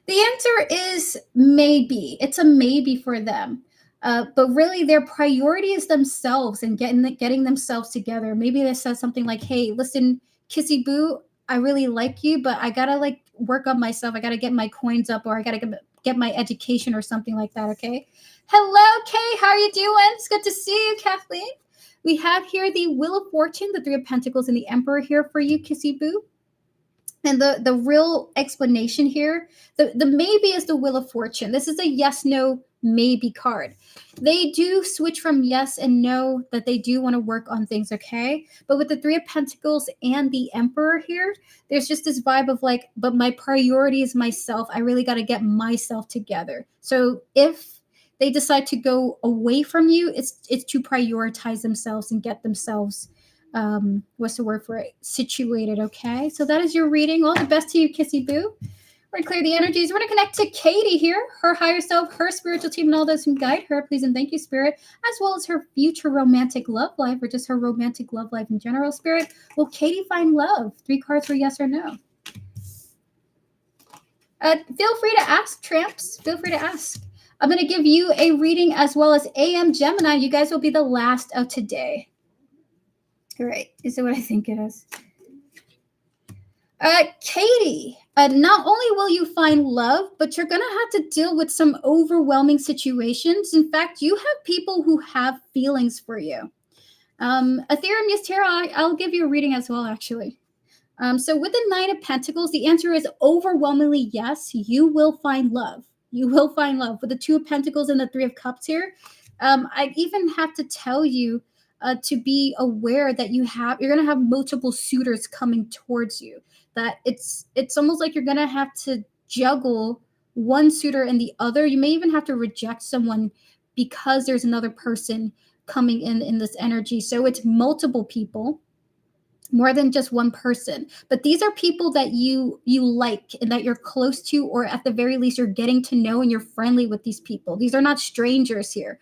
answer is maybe. It's a maybe for them. But really their priority is themselves and getting themselves together. Maybe they said something like, hey, listen, Kissy Boo, I really like you, but I gotta work on myself. I gotta get my coins up, or I gotta get my education or something like that, okay? Hello, Kay, how are you doing? It's good to see you, Kathleen. We have here the Wheel of Fortune, the 3 of Pentacles, and the Emperor here for you, Kissy Boo. And the real explanation here, the maybe is the Wheel of Fortune. This is a yes, no, maybe card. They do switch from yes and no, that they do want to work on things, okay? But with the 3 of Pentacles and the Emperor here, there's just this vibe of but my priority is myself. I really got to get myself together. So if they decide to go away from you, it's to prioritize themselves and get themselves, what's the word for it? Situated, okay? So that is your reading. All the best to you, Kissy Boo. We're going to clear the energies. We're going to connect to Katie here, her higher self, her spiritual team, and all those who guide her. Please and thank you, Spirit, as well as her future romantic love life, or just her romantic love life in general. Spirit, will Katie find love? 3 cards for yes or no. Feel free to ask, tramps. Feel free to ask. I'm going to give you a reading as well as AM Gemini. You guys will be the last of today. All right. Is it what I think it is? Katie, not only will you find love, but you're going to have to deal with some overwhelming situations. In fact, you have people who have feelings for you. Ethereum, yes, Tara, I'll give you a reading as well, actually. So with the 9 of Pentacles, the answer is overwhelmingly yes, you will find love. You will find love. With the 2 of Pentacles and the 3 of Cups here, I even have to tell you to be aware that you're going to have multiple suitors coming towards you. That it's almost like you're going to have to juggle one suitor and the other. You may even have to reject someone because there's another person coming in this energy. So it's multiple people, more than just one person. But these are people that you like and that you're close to, or at the very least you're getting to know and you're friendly with these people. These are not strangers here.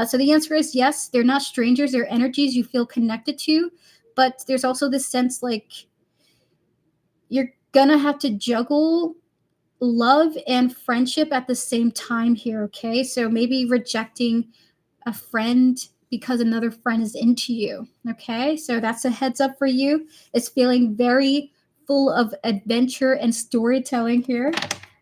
So the answer is yes, they're not strangers. They're energies you feel connected to. But there's also this sense you're gonna have to juggle love and friendship at the same time here, okay? So maybe rejecting a friend because another friend is into you, okay? So that's a heads up for you. It's feeling very full of adventure and storytelling here.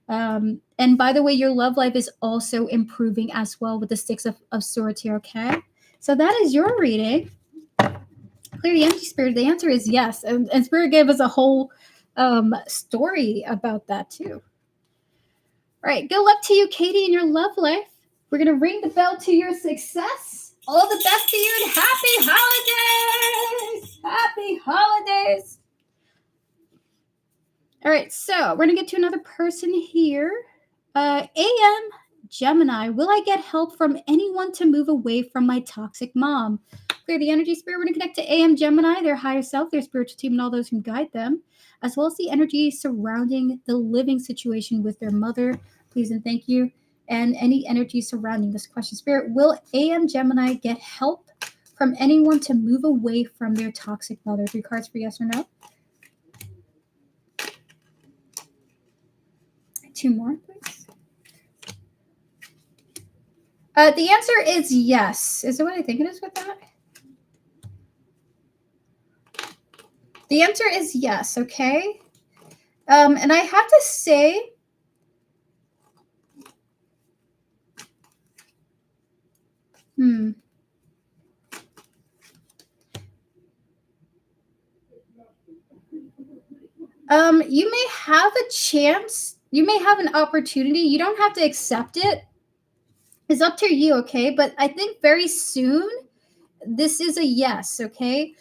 And by the way, your love life is also improving as well with the 6 of Swords here, okay? So that is your reading. Clear the energy, Spirit. The answer is yes. And Spirit gave us a whole story about that too. All right, good luck to you, Katie, in your love life. We're going to ring the bell to your success. All the best to you and happy holidays. Happy holidays. All right, so we're going to get to another person here. AM Gemini, will I get help from anyone to move away from my toxic mom? Clear the energy, Spirit. We're going to connect to AM Gemini, their higher self, their spiritual team, and all those who guide them, as well as the energy surrounding the living situation with their mother. Please and thank you. And any energy surrounding this question. Spirit, will AM Gemini get help from anyone to move away from their toxic mother? 3 cards for yes or no. 2 more, please. The answer is yes. Is it what I think it is with that? The answer is yes, okay? And I have to say, you may have a chance. You may have an opportunity. You don't have to accept it. It's up to you, okay? But I think very soon, this is a yes, okay?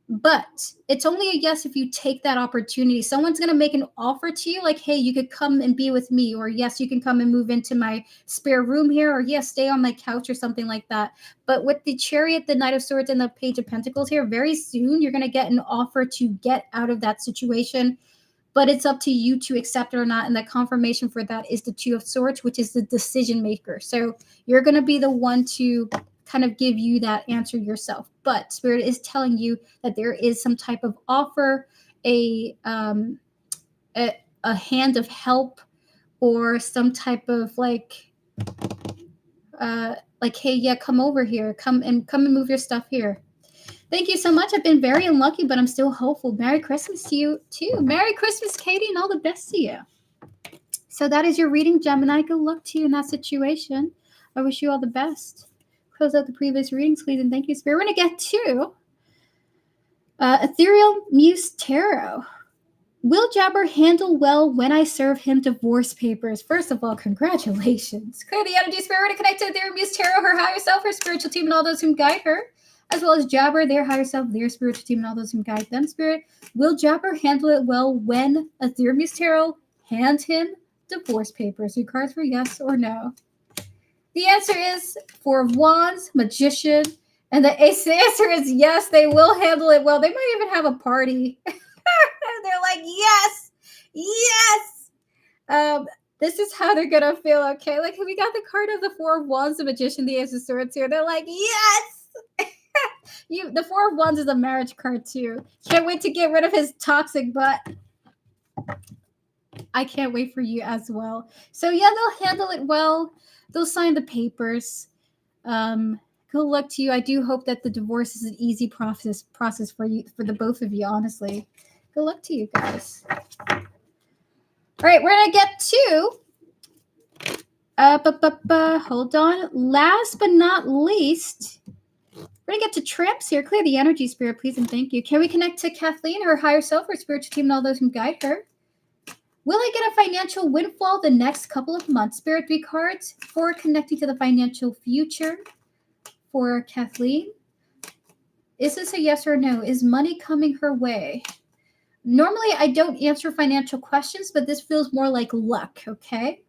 But it's only a yes if you take that opportunity. Someone's going to make an offer to you like, hey, you could come and be with me, or yes, you can come and move into my spare room here, or yes, stay on my couch or something like that. But with the Chariot, the Knight of Swords, and the Page of Pentacles here, very soon you're going to get an offer to get out of that situation. But it's up to you to accept it or not. And the confirmation for that is the Two of Swords, which is the decision maker. So you're going to be the one to kind of give you that answer yourself. But Spirit is telling you that there is some type of offer, a hand of help, or some type of like, hey, yeah, come over here, come and move your stuff here. Thank you so much. I've been very unlucky, but I'm still hopeful. Merry Christmas to you too. Merry Christmas, Katie, and all the best to you. So that is your reading, Gemini. Good luck to you in that situation. I wish you all the best. Close out the previous readings, please, and thank you, Spirit. We're going to get to Ethereal Muse Tarot. Will Jabber handle well when I serve him divorce papers? First of all, congratulations. Clear the energy, Spirit. We're going to connect to Ethereal Muse Tarot, her higher self, her spiritual team, and all those who guide her, as well as Jabber, their higher self, their spiritual team, and all those who guide them, Spirit. Will Jabber handle it well when Ethereal Muse Tarot hands him divorce papers? Your cards for yes or no. The answer is Four of Wands, Magician, and the answer is yes, they will handle it well. They might even have a party. They're like, yes, yes. This is how they're going to feel, okay? Like, we got the card of the Four of Wands, the Magician, the Ace of Swords here. They're like, yes. The Four of Wands is a marriage card, too. Can't wait to get rid of his toxic butt. I can't wait for you as well. So, yeah, they'll handle it well. They'll sign the papers. Good luck to you. I do hope that the divorce is an easy process for you, for the both of you, honestly. Good luck to you guys. All right, we're going to get to, hold on. Last but not least, we're going to get to Tramps here. Clear the energy, Spirit, please, and thank you. Can we connect to Kathleen, her higher self, her spiritual team, and all those who guide her? Will I get a financial windfall the next couple of months? Spirit, 3 cards for connecting to the financial future for Kathleen. Is this a yes or no? Is money coming her way? Normally, I don't answer financial questions, but this feels more like luck, okay?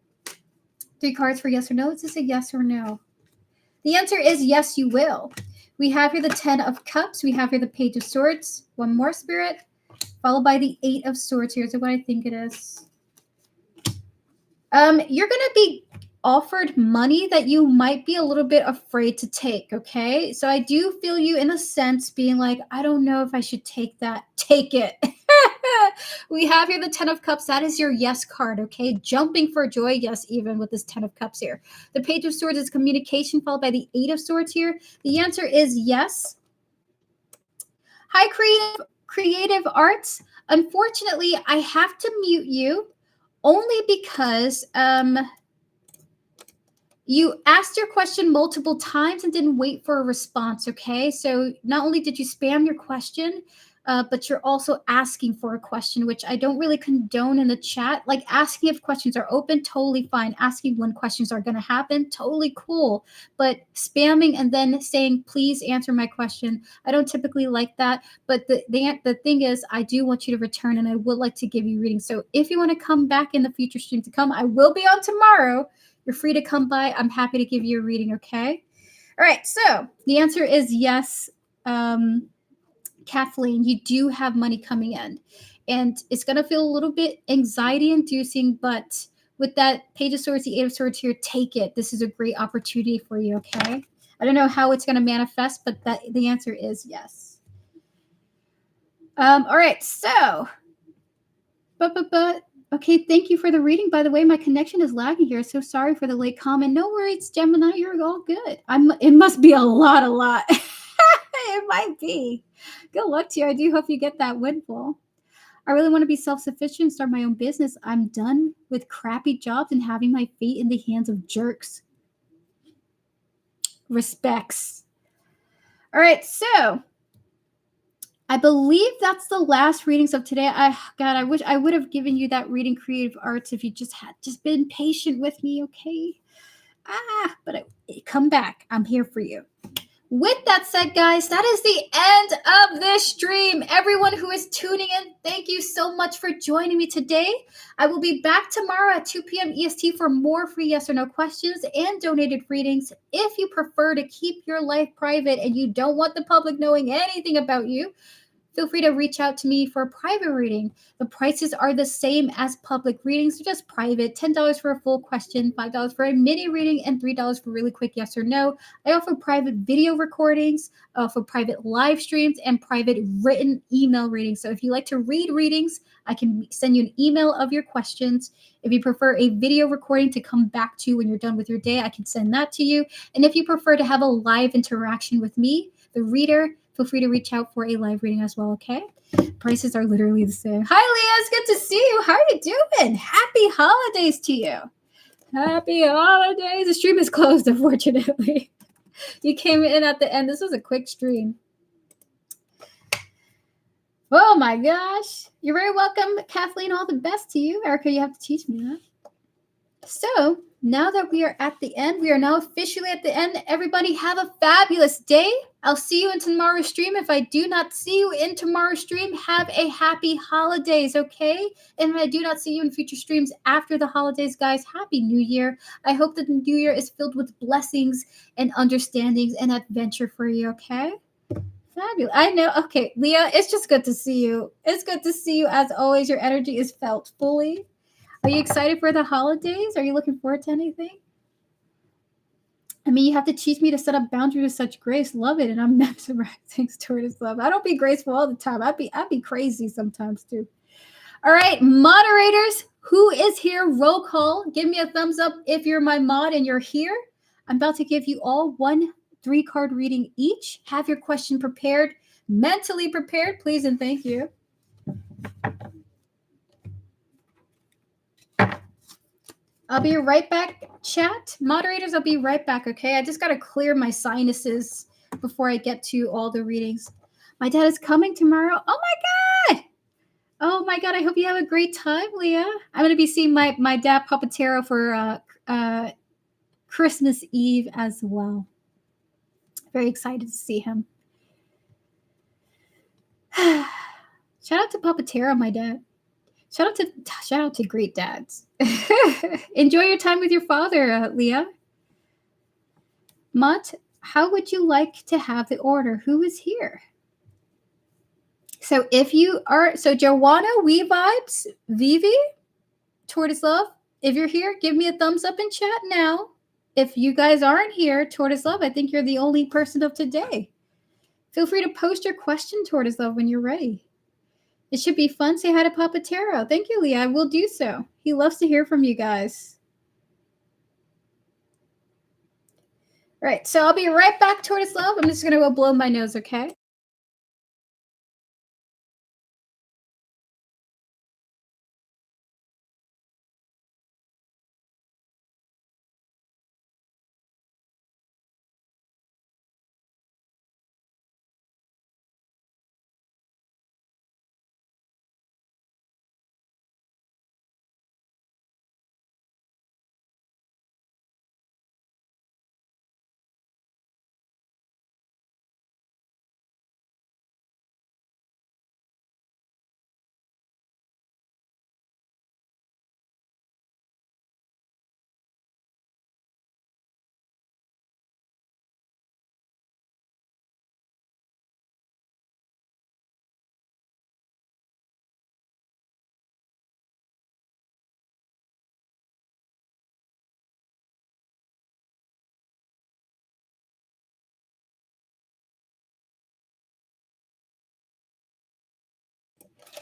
3 cards for yes or no. Is this a yes or no? The answer is yes, you will. We have here the 10 of Cups. We have here the Page of Swords. One more, Spirit. Followed by the 8 of Swords here. So what I think it is. You're going to be offered money that you might be a little bit afraid to take, okay? So I do feel you in a sense being like, I don't know if I should take that. Take it. We have here the 10 of Cups. That is your yes card, okay? Jumping for joy, yes, even with this 10 of Cups here. The Page of Swords is communication, followed by the 8 of Swords here. The answer is yes. Hi, Creative Arts. Unfortunately, I have to mute you only because you asked your question multiple times and didn't wait for a response, okay? So not only did you spam your question, but you're also asking for a question, which I don't really condone in the chat. Like, asking if questions are open, totally fine. Asking when questions are going to happen, totally cool. But spamming and then saying, please answer my question, I don't typically like that. But the thing is, I do want you to return, and I would like to give you readings. So if you want to come back in the future stream to come, I will be on tomorrow. You're free to come by. I'm happy to give you a reading, okay? All right, so the answer is yes. Kathleen, you do have money coming in, and it's going to feel a little bit anxiety inducing, but with that Page of Swords, the 8 of Swords here, take it. This is a great opportunity for you, okay? I don't know how it's going to manifest, but the answer is yes. All right, so, Okay, thank you for the reading. By the way, my connection is lagging here. So sorry for the late comment. No worries, Gemini. You're all good. It must be a lot. It might be. Good luck to you. I do hope you get that windfall. I really want to be self-sufficient, start my own business. I'm done with crappy jobs and having my fate in the hands of jerks. Respects. All right, so I believe that's the last readings of today. God, I wish I would have given you that reading creative arts if you just been patient with me, okay? But come back. I'm here for you. With that said, guys, that is the end of this stream. Everyone who is tuning in, thank you so much for joining me today. I will be back tomorrow at 2 p.m. EST for more free yes or no questions and donated readings. If you prefer to keep your life private and you don't want the public knowing anything about you, feel free to reach out to me for a private reading. The prices are the same as public readings, they're just private. $10 for a full question, $5 for a mini reading, and $3 for really quick yes or no. I offer private video recordings, for private live streams, and private written email readings. So if you like to read readings, I can send you an email of your questions. If you prefer a video recording to come back to when you're done with your day, I can send that to you. And if you prefer to have a live interaction with me, the reader, feel free to reach out for a live reading as well, okay? Prices are literally the same. Hi, Leah. It's good to see you. How are you doing? Happy holidays to you. Happy holidays. The stream is closed, unfortunately. You came in at the end. This was a quick stream. Oh, my gosh. You're very welcome, Kathleen. All the best to you. Erica, you have to teach me that. So now that we are at the end, we are now officially at the end. Everybody have a fabulous day. I'll see you in tomorrow's stream. If I do not see you in tomorrow's stream, have a happy holidays, okay? And if I do not see you in future streams after the holidays, guys, happy New Year. I hope that the New Year is filled with blessings and understandings and adventure for you, okay? Fabulous. I know. Okay, Leah, it's just good to see you. It's good to see you. As always, your energy is felt fully. Are you excited for the holidays? Are you looking forward to anything? I mean, you have to teach me to set up boundaries with such grace. Love it, and I'm mesmerizing towards love. I don't be graceful all the time. I'd be crazy sometimes too. All right, moderators, who is here? Roll call. Give me a thumbs up if you're my mod and you're here. I'm about to give you all 1 3-card reading each. Have your question prepared, mentally prepared, please and thank you. I'll be right back, chat. Moderators, I'll be right back, okay? I just got to clear my sinuses before I get to all the readings. My dad is coming tomorrow. Oh, my God. Oh, my God. I hope you have a great time, Leah. I'm going to be seeing my dad, Papatero, for Christmas Eve as well. Very excited to see him. Shout out to Papatero, my dad. Shout out to great dads. Enjoy your time with your father, Leah. Mutt, how would you like to have the order? Who is here? So if you are, so Joanna, We Vibes, Vivi, Tortoise Love, if you're here, give me a thumbs up in chat now. If you guys aren't here, Tortoise Love, I think you're the only person of today. Feel free to post your question, Tortoise Love, when you're ready. It should be fun. Say hi to Papatero. Thank you, Leah. I will do so. He loves to hear from you guys. Right, so I'll be right back, Tortoise Love. I'm just going to go blow my nose, okay?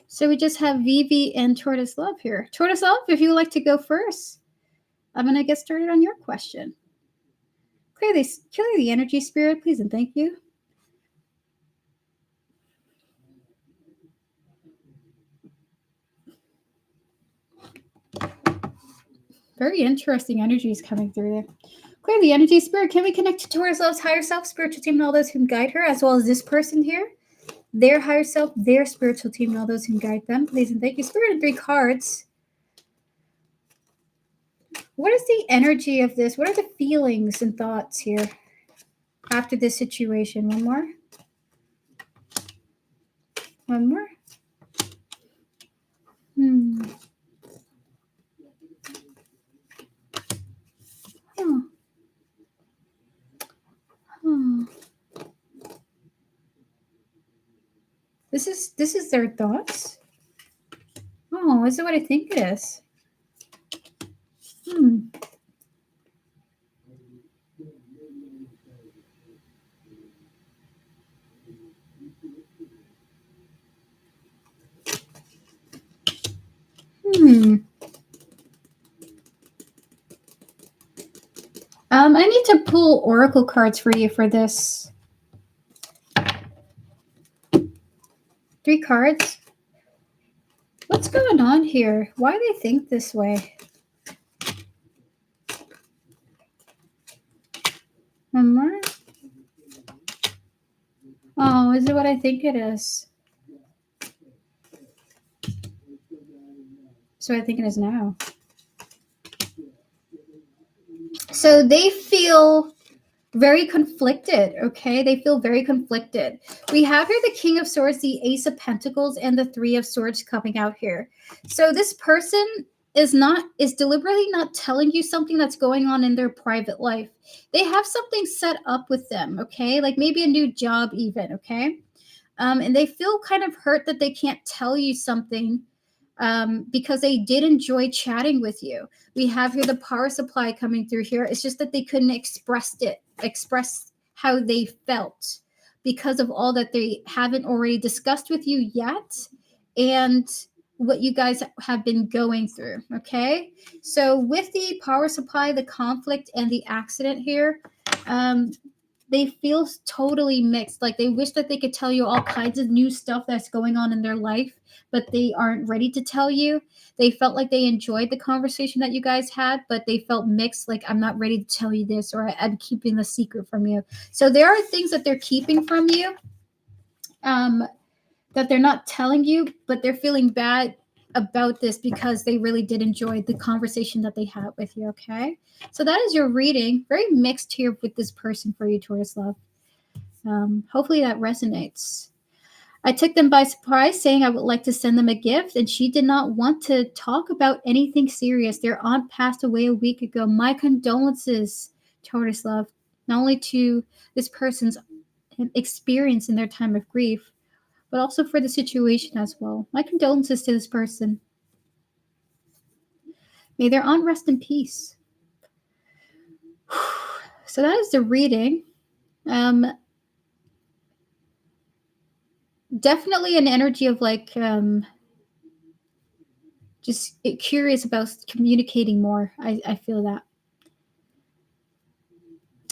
So we just have Vivi and Tortoise Love here. Tortoise Love, if you would like to go first, I'm going to get started on your question. Clear the energy, Spirit, please, and thank you. Very interesting energies coming through there. Clear the energy, Spirit. Can we connect to Tortoise Love's higher self, spiritual team, and all those who guide her, as well as this person here? Their higher self, their spiritual team, and all those who guide them, please, and thank you. Spirit and 3 cards. What is the energy of this? What are the feelings and thoughts here after this situation? One more. One more. This is their thoughts. Oh, is it what I think it is? I need to pull oracle cards for you for this. 3 cards. What's going on here? Why do they think this way? One more. Oh, is it what I think it is? So I think it is now. So they feel very conflicted, okay? They feel very conflicted. We have here the King of Swords, the Ace of Pentacles, and the 3 of Swords coming out here. So this person is deliberately not telling you something that's going on in their private life. They have something set up with them, okay? Like maybe a new job even, okay? And they feel kind of hurt that they can't tell you something because they did enjoy chatting with you. We have here the power supply coming through here. It's just that they couldn't express how they felt because of all that they haven't already discussed with you yet and what you guys have been going through, okay? So with the power supply, the conflict, and the accident here, they feel totally mixed. Like they wish that they could tell you all kinds of new stuff that's going on in their life, but they aren't ready to tell you. They felt like they enjoyed the conversation that you guys had, but they felt mixed. Like, I'm not ready to tell you this, or I'm keeping the secret from you. So there are things that they're keeping from you that they're not telling you, but they're feeling bad about this because they really did enjoy the conversation that they had with you, okay? So that is your reading. Very mixed here with this person for you, Taurus Love. Hopefully that resonates. I took them by surprise, saying I would like to send them a gift, and she did not want to talk about anything serious. Their aunt passed away a week ago. My condolences, Taurus Love, not only to this person's experience in their time of grief, but also for the situation as well. My condolences to this person. May their aunt rest in peace. So that is the reading. Definitely an energy of like just curious about communicating more. I feel that.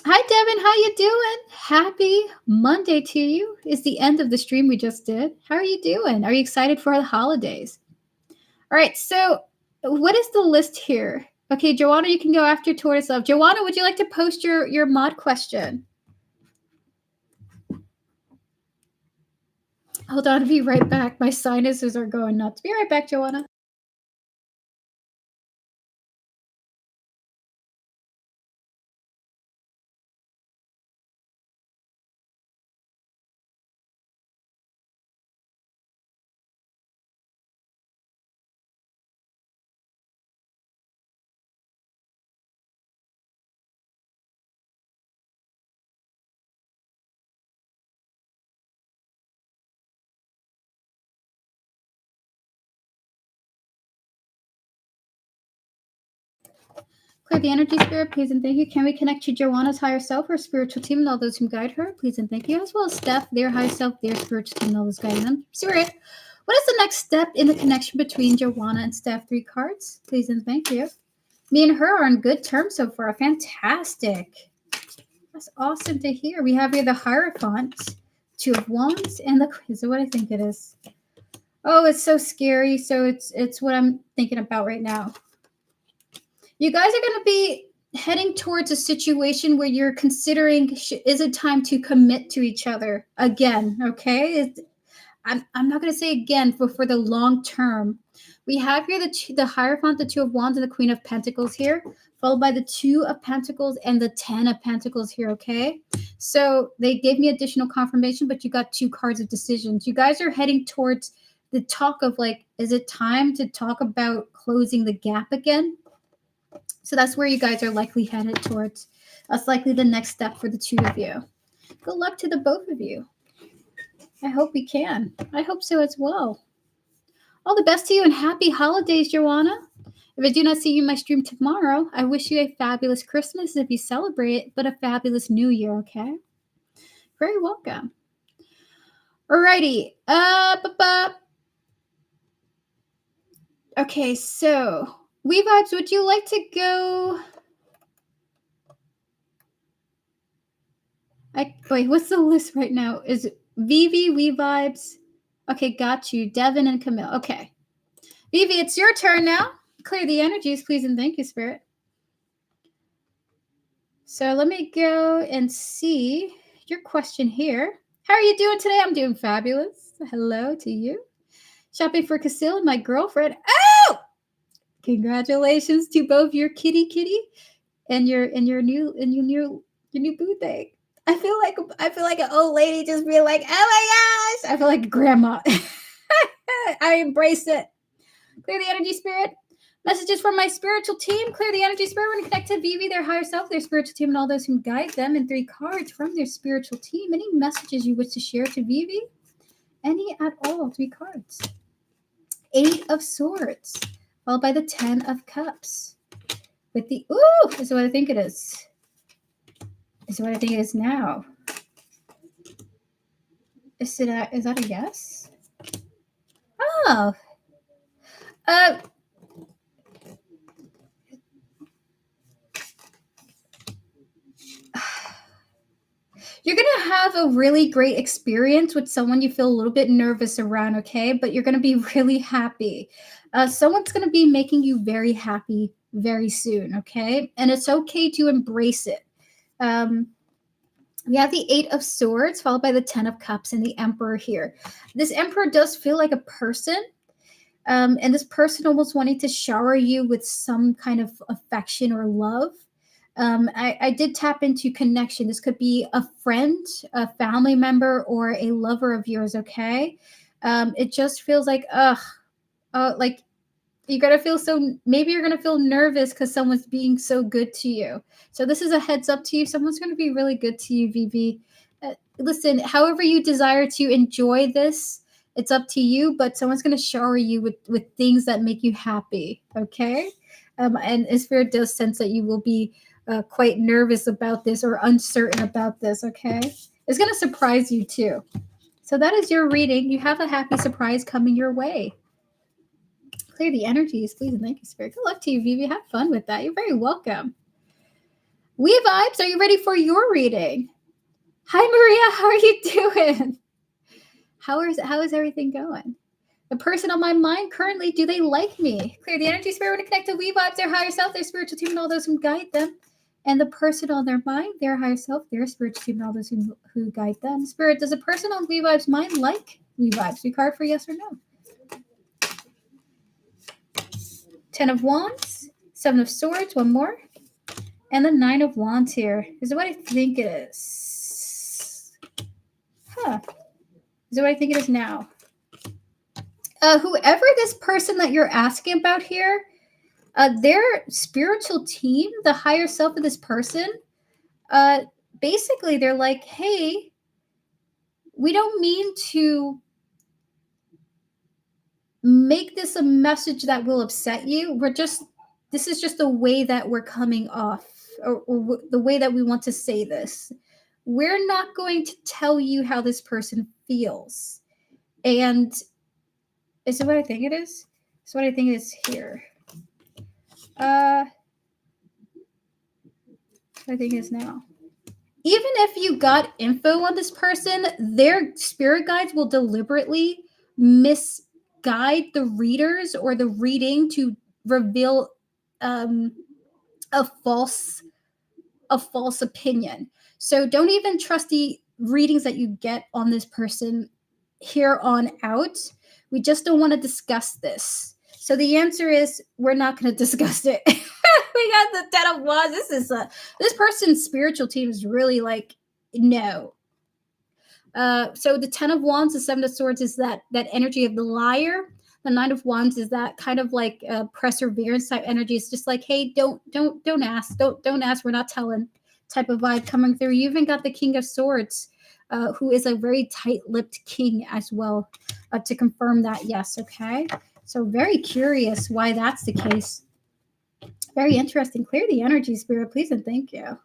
Hi Devin, how you doing? Happy Monday to you. It's the end of the stream we just did. How are you doing? Are you excited for the holidays? All right, so what is the list here? Okay, Joanna, you can go after Tortoise Love. Joanna, would you like to post your mod question? Hold on, I'll be right back. My sinuses are going nuts. Be right back, Joanna. Clear the energy, Spirit, please and thank you. Can we connect to Joanna's higher self, her spiritual team, and all those who guide her? Please and thank you. As well as Steph, their higher self, their spiritual team, and all those guiding them. Spirit, What is the next step in the connection between Joanna and Steph? 3 cards, please and thank you. Me and her are on good terms so far. Fantastic. That's awesome to hear. We have here the Hierophant, 2 of Wands, and the Queen. So what I think it is. Oh, it's so scary. So it's what I'm thinking about right now. You guys are going to be heading towards a situation where you're considering, is it time to commit to each other again? Okay. I'm not going to say again, but for the long term. We have here the Hierophant, the 2 of Wands, and the Queen of Pentacles here, followed by the 2 of Pentacles and the 10 of Pentacles here, okay? So they gave me additional confirmation, but you got 2 cards of decisions. You guys are heading towards the talk of like, is it time to talk about closing the gap again? So that's where you guys are likely headed towards. That's likely the next step for the 2 of you. Good luck to the both of you. I hope we can. I hope so as well. All the best to you and happy holidays, Joanna. If I do not see you in my stream tomorrow, I wish you a fabulous Christmas if you celebrate, but a fabulous New Year, okay? Very welcome. Alrighty. Okay, so We Vibes, would you like to go? Wait, what's the list right now? Is it Vivi, We Vibes? Okay, got you. Devin and Camille. Okay. Vivi, it's your turn now. Clear the energies, please, and thank you, Spirit. So let me go and see your question here. How are you doing today? I'm doing fabulous. Hello to you. Shopping for Casil and my girlfriend. Oh! Congratulations to both your kitty and your new boo thing. I feel like an old lady just being like, oh my gosh. I feel like a grandma. I embrace it. Clear the energy, Spirit. Messages from my spiritual team. Clear the energy, Spirit. We're going to connect to Vivi, their higher self, their spiritual team, and all those who guide them. And 3 cards from their spiritual team. Any messages you wish to share to Vivi? Any at all. 3 cards. 8 of Swords, followed by the 10 of Cups. With the, ooh, this is what I think it is. This is what I think it is now. Is that a yes? Oh. You're going to have a really great experience with someone you feel a little bit nervous around, okay? But you're going to be really happy. Someone's going to be making you very happy very soon, okay? And it's okay to embrace it. We have the 8 of Swords, followed by the 10 of Cups and the Emperor here. This Emperor does feel like a person. And this person almost wanting to shower you with some kind of affection or love. I did tap into connection. This could be a friend, a family member, or a lover of yours, okay? It just feels like, like you're going to feel maybe you're going to feel nervous because someone's being so good to you. So this is a heads up to you. Someone's going to be really good to you, Vivi. Listen, however you desire to enjoy this, it's up to you, but someone's going to shower you with things that make you happy, okay? And Spirit does sense that you will be quite nervous about this or uncertain about this, okay? It's going to surprise you too. So that is your reading. You have a happy surprise coming your way. Clear the energies, please, and thank you, Spirit. Good luck to you, Vivi. Have fun with that. You're very welcome. We Vibes, are you ready for your reading? Hi, Maria. How are you doing? How is everything going? The person on my mind currently, do they like me? Clear the energy, Spirit. We're going to connect to We Vibes, their higher self, their spiritual team, and all those who guide them. And the person on their mind, their higher self, their spiritual team, and all those who guide them. Spirit, does a person on We Vibes' mind like We Vibes? We card for yes or no. 10 of Wands, 7 of Swords, one more. And the 9 of Wands here. Is it what I think it is? Huh. Is it what I think it is now? Whoever this person that you're asking about here, their spiritual team, the higher self of this person, basically they're like, hey, we don't mean to make this a message that will upset you. This is just the way that we're coming off, or the way that we want to say this. We're not going to tell you how this person feels. And Is it what I think it is? It's what I think it is here. I think it is now. Even if you got info on this person, their spirit guides will deliberately misguide the readers or the reading to reveal a false opinion. So don't even trust the readings that you get on this person here on out. We just don't want to discuss this. So the answer is we're not going to discuss it. We got the 10 of Wands. This person's spiritual team is really like, no. So the 10 of Wands, the 7 of Swords is that energy of the liar. The 9 of Wands is that kind of like perseverance type energy. It's just like, hey, don't ask, don't ask. We're not telling type of vibe coming through. You even got the King of Swords, who is a very tight-lipped king as well, to confirm that. Yes, okay. So very curious why that's the case. Very interesting. Clear the energy, Spirit, please, and thank you.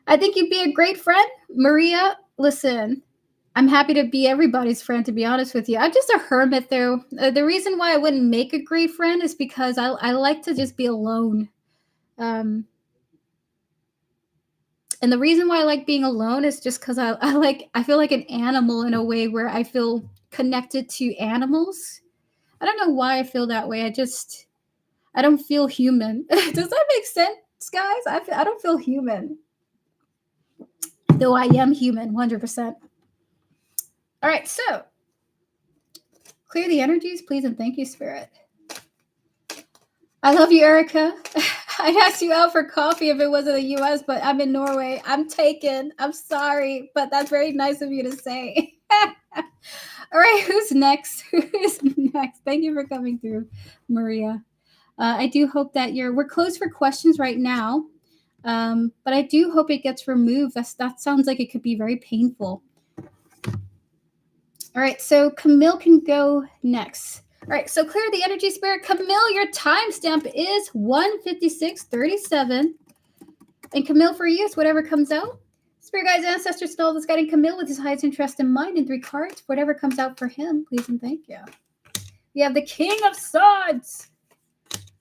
I think you'd be a great friend, Maria. Listen, I'm happy to be everybody's friend, to be honest with you. I'm just a hermit, though. The reason why I wouldn't make a great friend is because I like to just be alone. And the reason why I like being alone is just because I feel like an animal in a way where I feel connected to animals. I don't know why I feel that way. I don't feel human. Does that make sense, guys? I don't feel human. Though I am human, 100%. All right, so clear the energies, please, and thank you, Spirit. I love you, Erica. I'd ask you out for coffee if it wasn't the U.S., but I'm in Norway. I'm taken. I'm sorry, but that's very nice of you to say. All right, who's next? Who is next? Thank you for coming through, Maria. I do hope that we're closed for questions right now, but I do hope it gets removed. That sounds like it could be very painful. All right, so Camille can go next. All right, so clear the energy, Spirit. Camille, your timestamp is 1:56:37. And Camille, for you, it's whatever comes out. Spirit guides, ancestors, and all that's guiding Camille with his highest interest in mind in 3 cards. Whatever comes out for him, please and thank you. We have the King of Swords,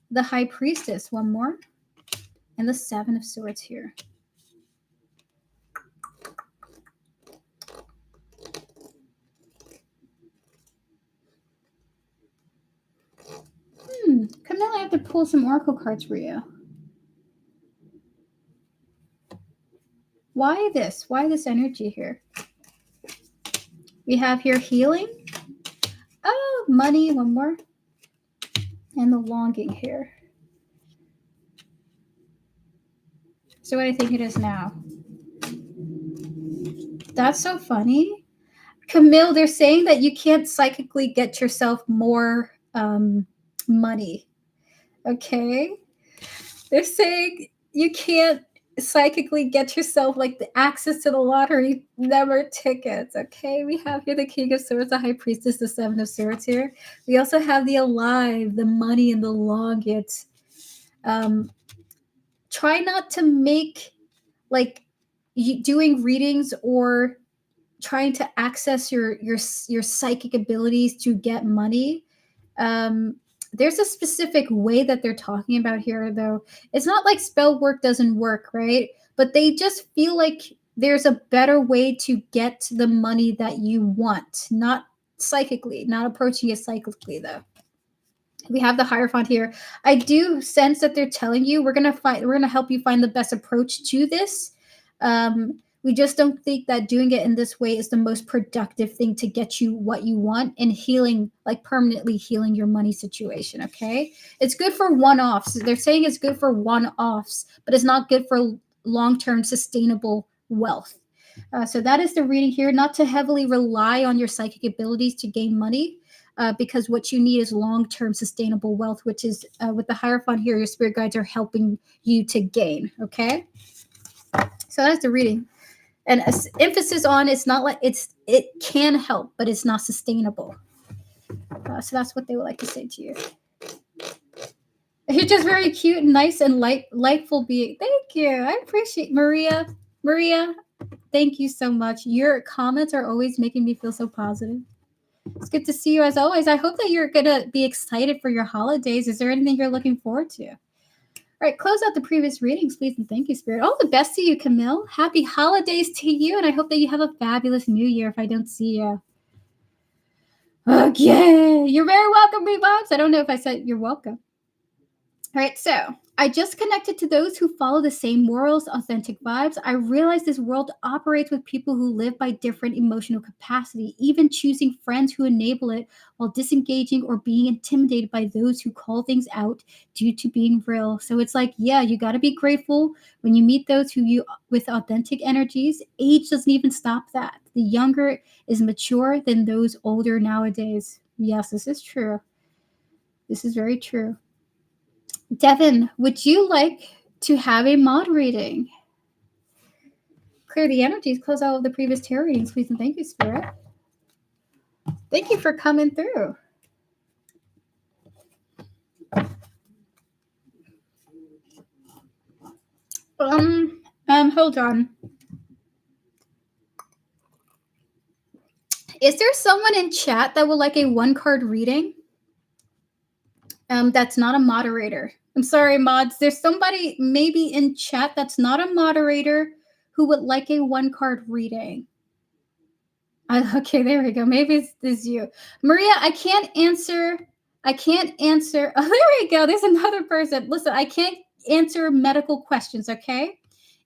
the High Priestess, one more, and the 7 of Swords here. Camille, I have to pull some oracle cards for you. Why this? Why this energy here? We have here healing. Oh, money, one more. And the longing here. So what I think it is now. That's so funny. Camille, they're saying that you can't psychically get yourself more money. Okay? They're saying you can't psychically get yourself like the access to the lottery, never tickets. Okay, we have here the King of Swords, the High Priestess, the 7 of Swords here. We also have the alive, the money, and the longing. Try not to make like doing readings or trying to access your psychic abilities to get money. There's a specific way that they're talking about here, though. It's not like spell work doesn't work, right? But they just feel like there's a better way to get the money that you want, not psychically, not approaching it psychically, though. We have the Hierophant here. I do sense that they're telling you we're gonna help you find the best approach to this. We just don't think that doing it in this way is the most productive thing to get you what you want and healing, like permanently healing your money situation, okay? It's good for one-offs. They're saying it's good for one-offs, but it's not good for long-term sustainable wealth. So that is the reading here, not to heavily rely on your psychic abilities to gain money, because what you need is long-term sustainable wealth, which is with the Hierophant here, your spirit guides are helping you to gain, okay? So that's the reading. And emphasis on it's not like it can help, but it's not sustainable. So that's what they would like to say to you. You're just very cute and nice and lightful being. Thank you. I appreciate Maria. Maria, thank you so much. Your comments are always making me feel so positive. It's good to see you as always. I hope that you're going to be excited for your holidays. Is there anything you're looking forward to? All right, close out the previous readings, please, and thank you, Spirit. All the best to you, Camille. Happy holidays to you, and I hope that you have a fabulous new year if I don't see you. Okay, you're very welcome, Reeboks. I don't know if I said you're welcome. All right, so I just connected to those who follow the same morals, authentic vibes. I realize this world operates with people who live by different emotional capacity, even choosing friends who enable it while disengaging or being intimidated by those who call things out due to being real. So it's like, yeah, you got to be grateful when you meet those who you with authentic energies. Age doesn't even stop that. The younger is mature than those older nowadays. Yes, this is true. This is very true. Devin, would you like to have a mod reading? Clear the energies, close out of the previous tarot readings, please, and thank you, Spirit. Thank you for coming through. Hold on. Is there someone in chat that would like a one-card reading? That's not a moderator. I'm sorry, mods. There's somebody maybe in chat that's not a moderator who would like a one-card reading. Okay, there we go. Maybe it's you. Maria, I can't answer. Oh, there we go. There's another person. Listen, I can't answer medical questions, okay?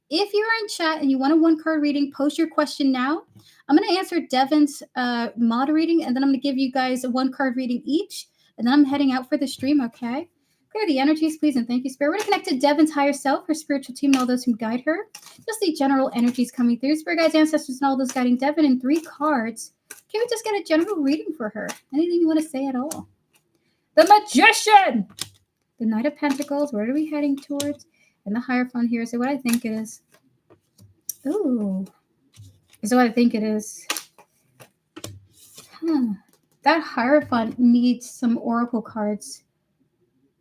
If you're in chat and you want a one-card reading, post your question now. I'm going to answer Devin's mod reading, and then I'm going to give you guys a one-card reading each, and then I'm heading out for the stream, okay? Clear the energies, please, and thank you, Spirit. We're going to connect to Devin's higher self, her spiritual team, and all those who guide her. Just the general energies coming through. Spirit guides, ancestors, and all those guiding Devin in 3 cards. Can we just get a general reading for her? Anything you want to say at all? The Magician! The Knight of Pentacles. Where are we heading towards? And the Hierophant here. So what I think it is. Ooh. Is what I think it is. That Hierophant needs some oracle cards.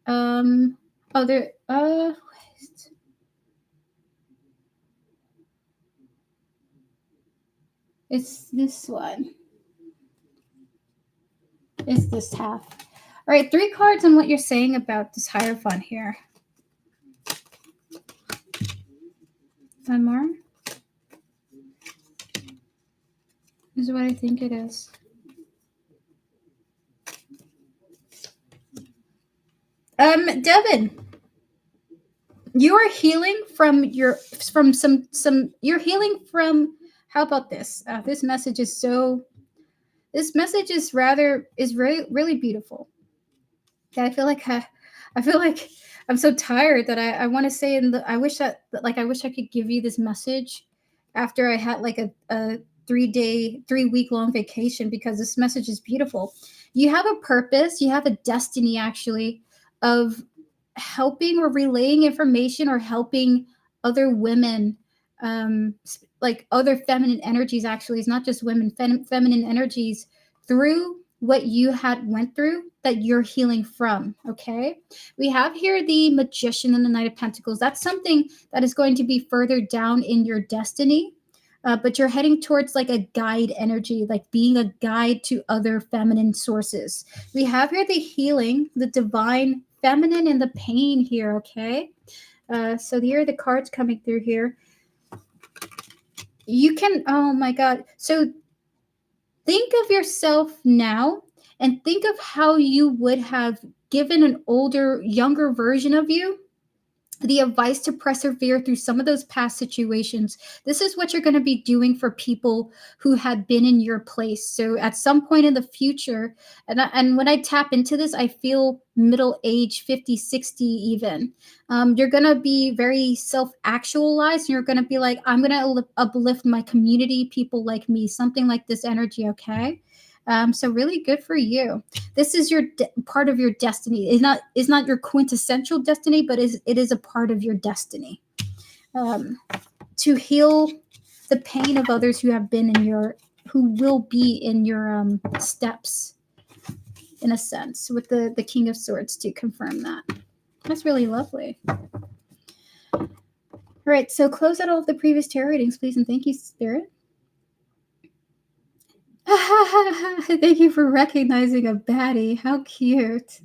Oh, there. It's this one. It's this half. All right, 3 cards on what you're saying about this Hierophant here. One more. This is what I think it is. Devin, you are healing from you're healing from, how about this? This message is really beautiful. I feel like I'm so tired that I want to say I wish I could give you this message after I had like a 3-week-long vacation, because this message is beautiful. You have a purpose, you have a destiny actually of helping or relaying information or helping other women, like other feminine energies. Actually, it's not just women, feminine energies, through what you had went through that you're healing from. Okay, we have here the Magician and the Knight of Pentacles. That's something that is going to be further down in your destiny, but you're heading towards like a guide energy, like being a guide to other feminine sources. We have here the healing, the divine feminine, and the pain here. Okay, so here are the cards coming through here. You can, oh my God, so think of yourself now and think of how you would have given an older, younger version of you the advice to persevere through some of those past situations. This is what you're going to be doing for people who have been in your place. So at some point in the future, and when I tap into this, I feel middle age, 50, 60 even. You're going to be very self-actualized. You're going to be like, I'm going to uplift my community, people like me, something like this energy, okay? So really good for you. This is your part of your destiny. It's not your quintessential destiny, but it is a part of your destiny. To heal the pain of others who will be in your steps, in a sense, with the King of Swords to confirm that. That's really lovely. All right, so close out all of the previous tarot readings, please, and thank you, Spirit. Thank you for recognizing a baddie. How cute.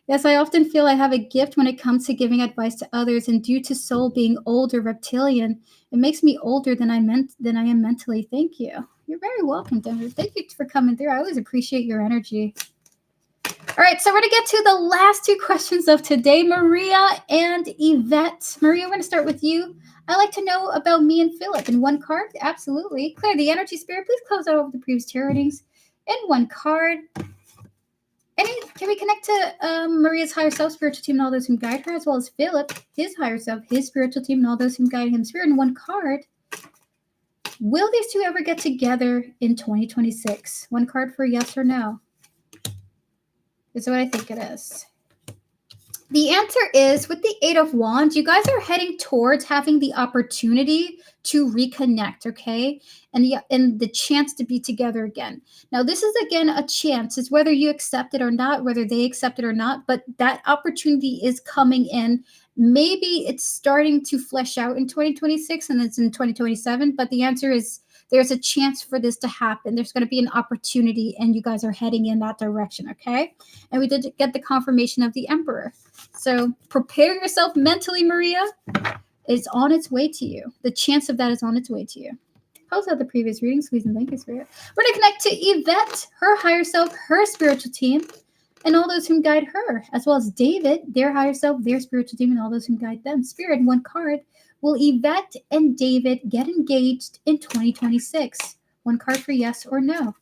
Yes, I often feel I have a gift when it comes to giving advice to others, and due to soul being older reptilian, it makes me older than I am mentally. Thank you. You're very welcome, Denver. Thank you for coming through. I always appreciate your energy. All right, so we're going to get to the last two questions of today, Maria and Yvette. Maria, we're going to start with you. I like to know about me and Philip in one card. Absolutely. Claire, the energy spirit, please close out over the previous tarot readings in one card. Can we connect to Maria's higher self, spiritual team, and all those who guide her, as well as Philip, his higher self, his spiritual team, and all those who guide him? Spirit in one card. Will these two ever get together in 2026? One card for yes or no. Is what I think it is. The answer is, with the Eight of Wands, you guys are heading towards having the opportunity to reconnect, okay? And the chance to be together again. Now, this is, again, a chance. It's whether you accept it or not, whether they accept it or not, but that opportunity is coming in. Maybe it's starting to flesh out in 2026 and it's in 2027, but the answer is there's a chance for this to happen. There's going to be an opportunity, and you guys are heading in that direction, okay? And we did get the confirmation of the Emperor. So prepare yourself mentally, Maria. It's on its way to you. The chance of that is on its way to you. Pause out the previous reading, squeeze and thank you, Spirit. We're going to connect to Yvette, her higher self, her spiritual team, and all those who guide her, as well as David, their higher self, their spiritual team, and all those who guide them. Spirit, one card. Will Yvette and David get engaged in 2026? One card for yes or no.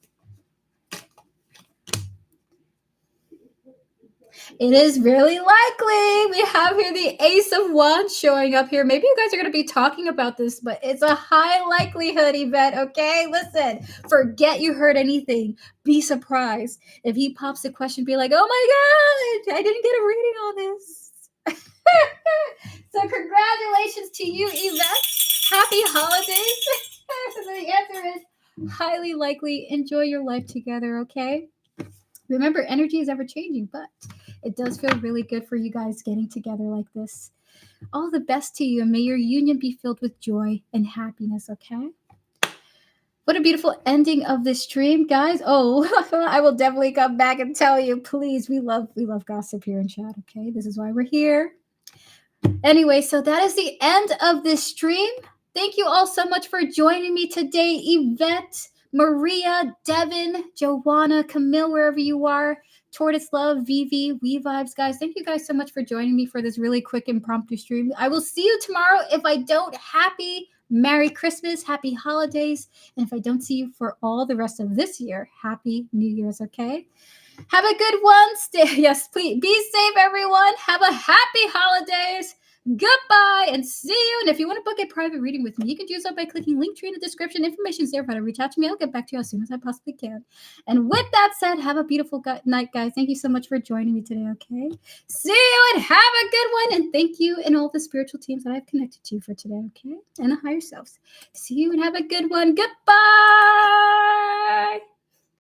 It is really likely. We have here the Ace of Wands showing up here. Maybe you guys are going to be talking about this, but it's a high likelihood, Yvette, okay? Listen, forget you heard anything. Be surprised. If he pops a question, be like, oh my God, I didn't get a reading on this. So congratulations to you, Yvette. Happy holidays. The answer is highly likely. Enjoy your life together, okay? Remember, energy is ever changing, but it does feel really good for you guys getting together like this. All the best to you, and may your union be filled with joy and happiness, okay? What a beautiful ending of this stream, guys. Oh, I will definitely come back and tell you, please. We love gossip here in chat, okay? This is why we're here. Anyway, so that is the end of this stream. Thank you all so much for joining me today, Yvette, Maria, Devin, Joanna, Camille, wherever you are, Tortoise Love, Vivi, We Vibes, guys. Thank you guys so much for joining me for this really quick impromptu stream. I will see you tomorrow. If I don't, happy Merry Christmas, happy holidays. And if I don't see you for all the rest of this year, happy New Year's, okay? Have a good one. Yes, please be safe, everyone. Have a happy holidays. Goodbye and see you. And if you want to book a private reading with me, you can do so by clicking Linktree in the description. Information is there for how to reach out to me. I'll get back to you as soon as I possibly can. And with that said, have a beautiful night, guys. Thank you so much for joining me today, okay? See you and have a good one. And thank you and all the spiritual teams that I've connected to for today, okay? And the higher selves. See you and have a good one. Goodbye.